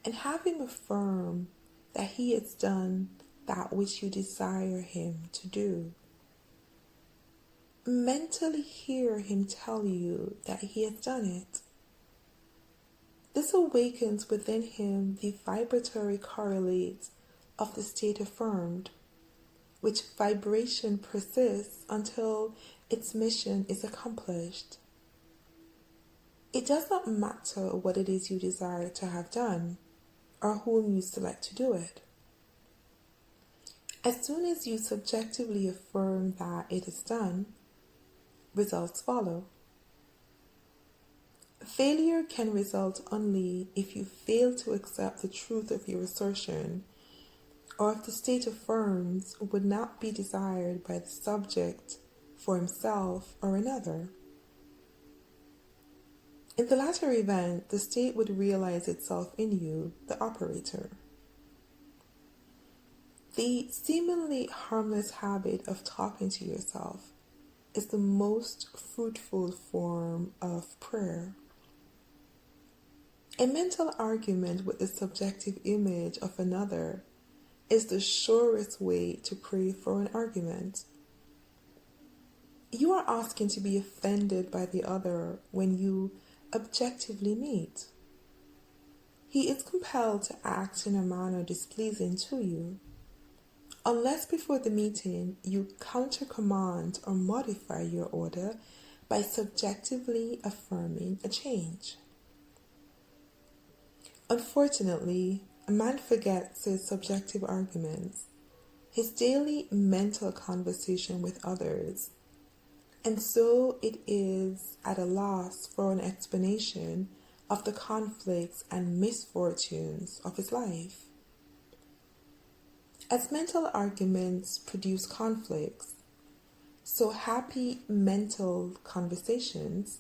and have him affirm that he has done that which you desire him to do. Mentally hear him tell you that he has done it. This awakens within him the vibratory correlates of the state affirmed, which vibration persists until its mission is accomplished. It does not matter what it is you desire to have done, or whom you select to do it. As soon as you subjectively affirm that it is done, results follow. Failure can result only if you fail to accept the truth of your assertion, or if the state affirms would not be desired by the subject for himself or another. In the latter event, the state would realize itself in you, the operator. The seemingly harmless habit of talking to yourself is the most fruitful form of prayer. A mental argument with the subjective image of another is the surest way to pray for an argument. You are asking to be offended by the other when you objectively meet. He is compelled to act in a manner displeasing to you, unless before the meeting you countercommand or modify your order by subjectively affirming a change. Unfortunately, a man forgets his subjective arguments, his daily mental conversation with others, and so it is at a loss for an explanation of the conflicts and misfortunes of his life. As mental arguments produce conflicts, so happy mental conversations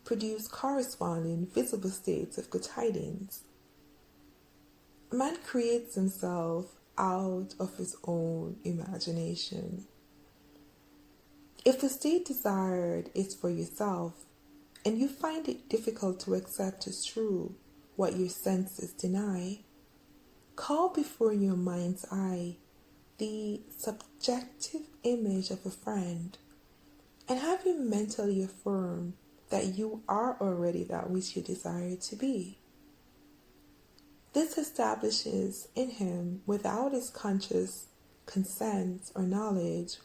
produce corresponding visible states of good tidings. A man creates himself out of his own imagination. If the state desired is for yourself, and you find it difficult to accept as true what your senses deny, call before your mind's eye the subjective image of a friend, and have him mentally affirm that you are already that which you desire to be. This establishes in him, without his conscious consent or knowledge,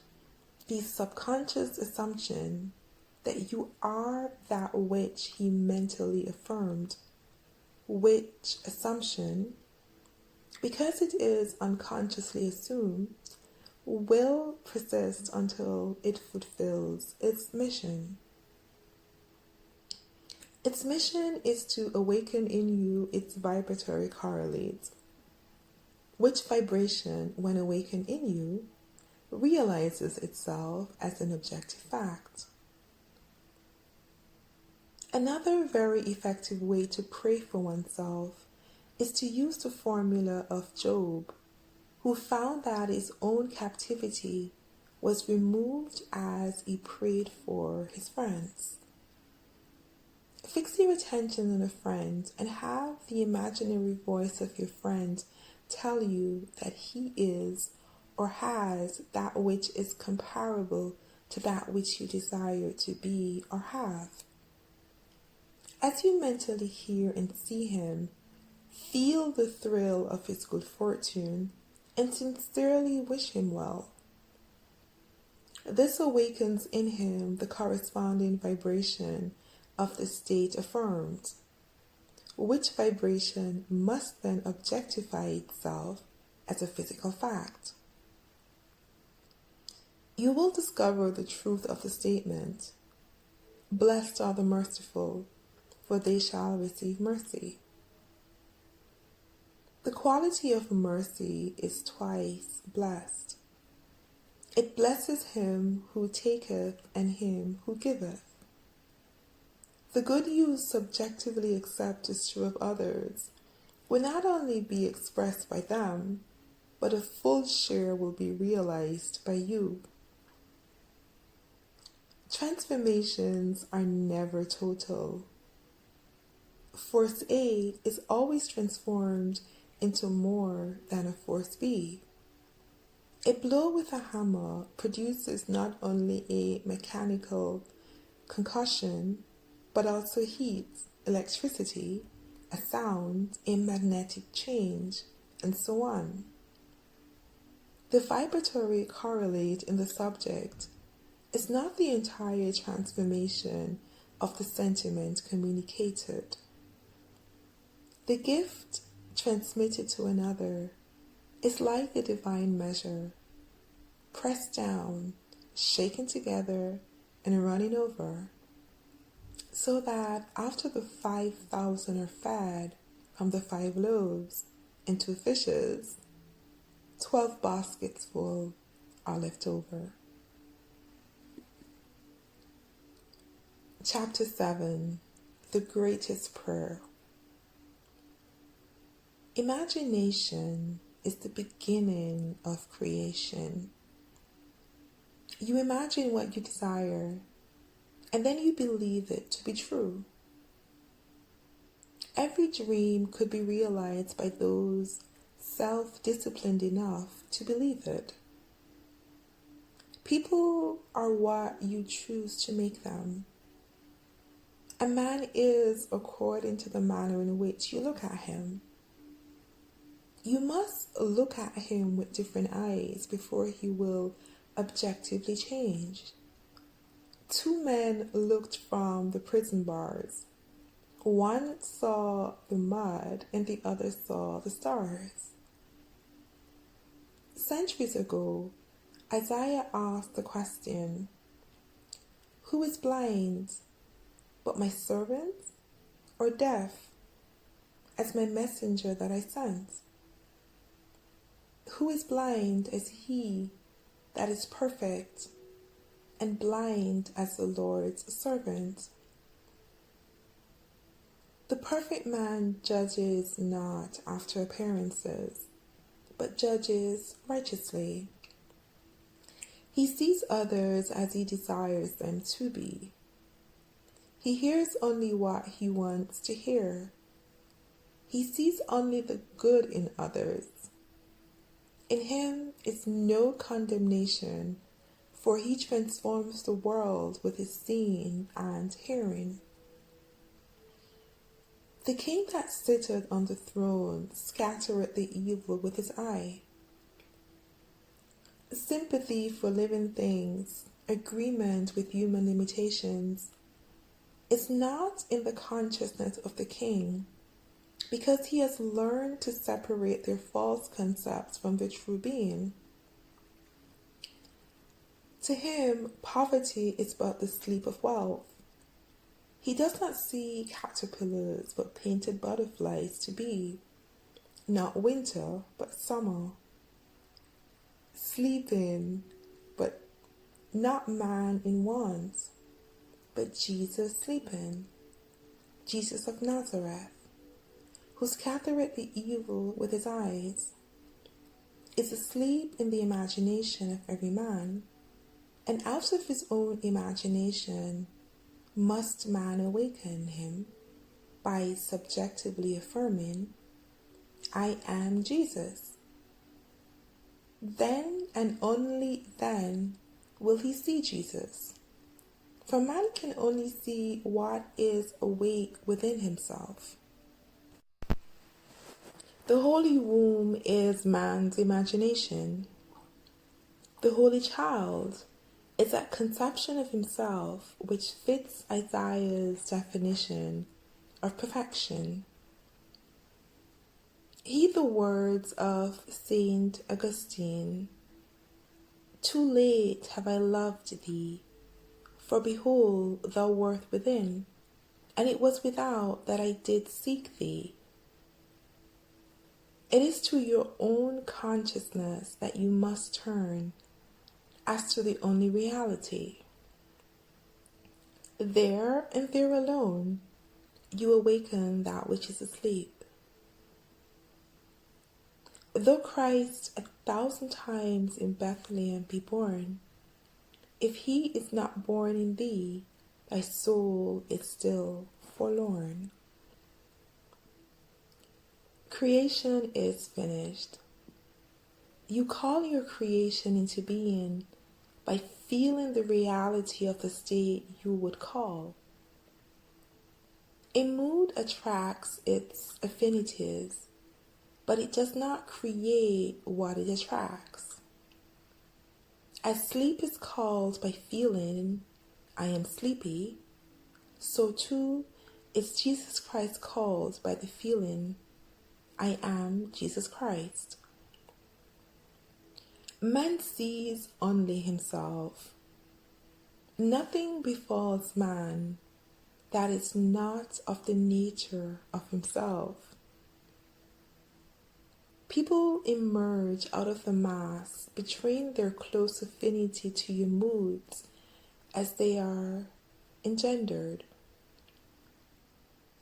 the subconscious assumption that you are that which he mentally affirmed, which assumption, because it is unconsciously assumed, will persist until it fulfills its mission. Its mission is to awaken in you its vibratory correlates, which vibration, when awakened in you, realizes itself as an objective fact. Another very effective way to pray for oneself is to use the formula of Job, who found that his own captivity was removed as he prayed for his friends. Fix your attention on a friend and have the imaginary voice of your friend tell you that he is or has that which is comparable to that which you desire to be or have. As you mentally hear and see him, feel the thrill of his good fortune and sincerely wish him well. This awakens in him the corresponding vibration of the state affirmed, which vibration must then objectify itself as a physical fact. You will discover the truth of the statement, "Blessed are the merciful, for they shall receive mercy." The quality of mercy is twice blessed. It blesses him who taketh and him who giveth. The good you subjectively accept as true of others will not only be expressed by them, but a full share will be realized by you. Transformations are never total. Force A is always transformed into more than a force B. A blow with a hammer produces not only a mechanical concussion, but also heat, electricity, a sound, a magnetic change, and so on. The vibratory correlate in the subject is not the entire transformation of the sentiment communicated. The gift transmitted to another is like the divine measure, pressed down, shaken together, and running over, so that after the 5,000 are fed from the 5 loaves and 2 fishes, 12 baskets full are left over. Chapter 7, The Greatest Prayer. Imagination is the beginning of creation. You imagine what you desire, and then you believe it to be true. Every dream could be realized by those self-disciplined enough to believe it. People are what you choose to make them. A man is according to the manner in which you look at him. You must look at him with different eyes before he will objectively change. 2 men looked from the prison bars. One saw the mud and the other saw the stars. Centuries ago, Isaiah asked the question, "Who is blind, but my servant, or deaf, as my messenger that I sent? Who is blind as he that is perfect, and blind as the Lord's servant?" The perfect man judges not after appearances, but judges righteously. He sees others as he desires them to be. He hears only what he wants to hear. He sees only the good in others. In him is no condemnation, for he transforms the world with his seeing and hearing. The king that sitteth on the throne scattereth the evil with his eye. Sympathy for living things, agreement with human limitations, is not in the consciousness of the king, because he has learned to separate their false concepts from the true being. To him, poverty is but the sleep of wealth. He does not see caterpillars but painted butterflies to be, not winter but summer, sleeping but not man in want, but Jesus sleeping, Jesus of Nazareth, who scattereth the evil with his eyes, is asleep in the imagination of every man, and out of his own imagination must man awaken him by subjectively affirming, I am Jesus. Then and only then will he see Jesus. For man can only see what is awake within himself. The holy womb is man's imagination. The holy child is that conception of himself which fits Isaiah's definition of perfection. Heed the words of Saint Augustine, too late have I loved thee, for behold, thou wert within, and it was without that I did seek thee. It is to your own consciousness that you must turn as to the only reality. There and there alone, you awaken that which is asleep. Though Christ 1,000 times in Bethlehem be born, if he is not born in thee, thy soul is still forlorn. Creation is finished. You call your creation into being by feeling the reality of the state you would call. A mood attracts its affinities, but it does not create what it attracts. As sleep is called by feeling, I am sleepy, so too is Jesus Christ called by the feeling, I am Jesus Christ. Man sees only himself. Nothing befalls man that is not of the nature of himself. People emerge out of the mass, betraying their close affinity to your moods as they are engendered.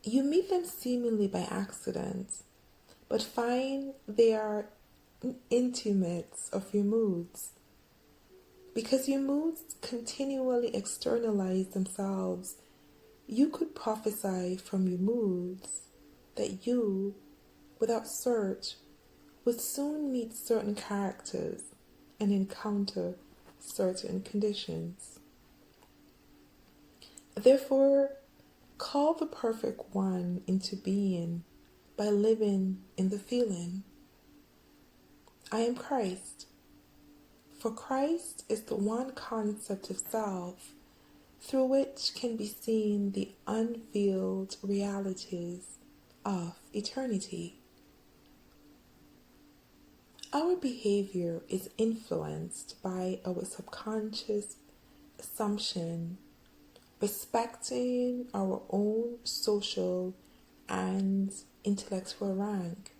You meet them seemingly by accident, but find they are intimates of your moods. Because your moods continually externalize themselves, you could prophesy from your moods that you, without search, would soon meet certain characters and encounter certain conditions. Therefore, call the perfect one into being by living in the feeling. I am Christ. For Christ is the one concept of self through which can be seen the unveiled realities of eternity. Our behavior is influenced by our subconscious assumption respecting our own social and intellectual rank,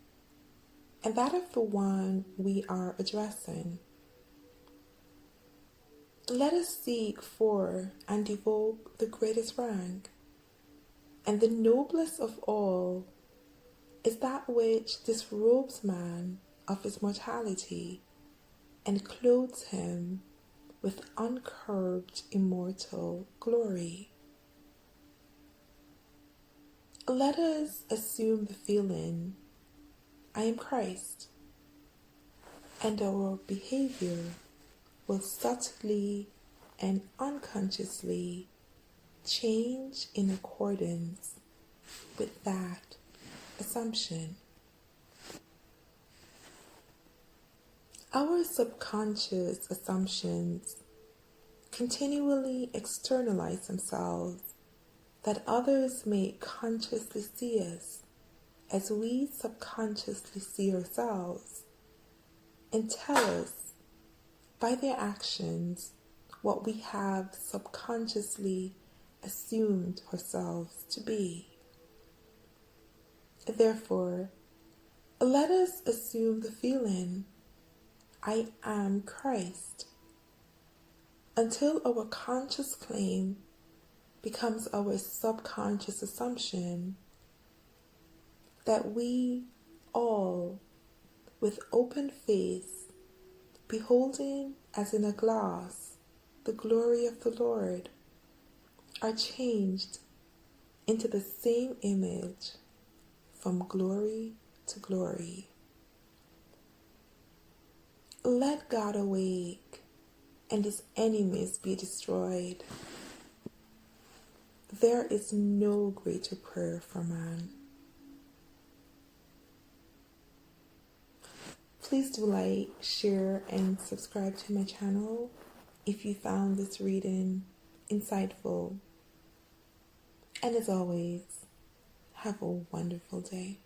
and that of the one we are addressing. Let us seek for and evoke the greatest rank, and the noblest of all is that which disrobes man of his mortality and clothes him with uncurbed immortal glory. Let us assume the feeling, I am Christ, and our behavior will subtly and unconsciously change in accordance with that assumption. Our subconscious assumptions continually externalize themselves that others may consciously see us as we subconsciously see ourselves, and tell us by their actions what we have subconsciously assumed ourselves to be. Therefore, let us assume the feeling, I am Christ, until our conscious claim becomes our subconscious assumption that we all, with open face, beholding as in a glass the glory of the Lord, are changed into the same image from glory to glory. Let God awake and his enemies be destroyed. There is no greater prayer for man. Please do like, share, and subscribe to my channel if you found this reading insightful. And as always, have a wonderful day.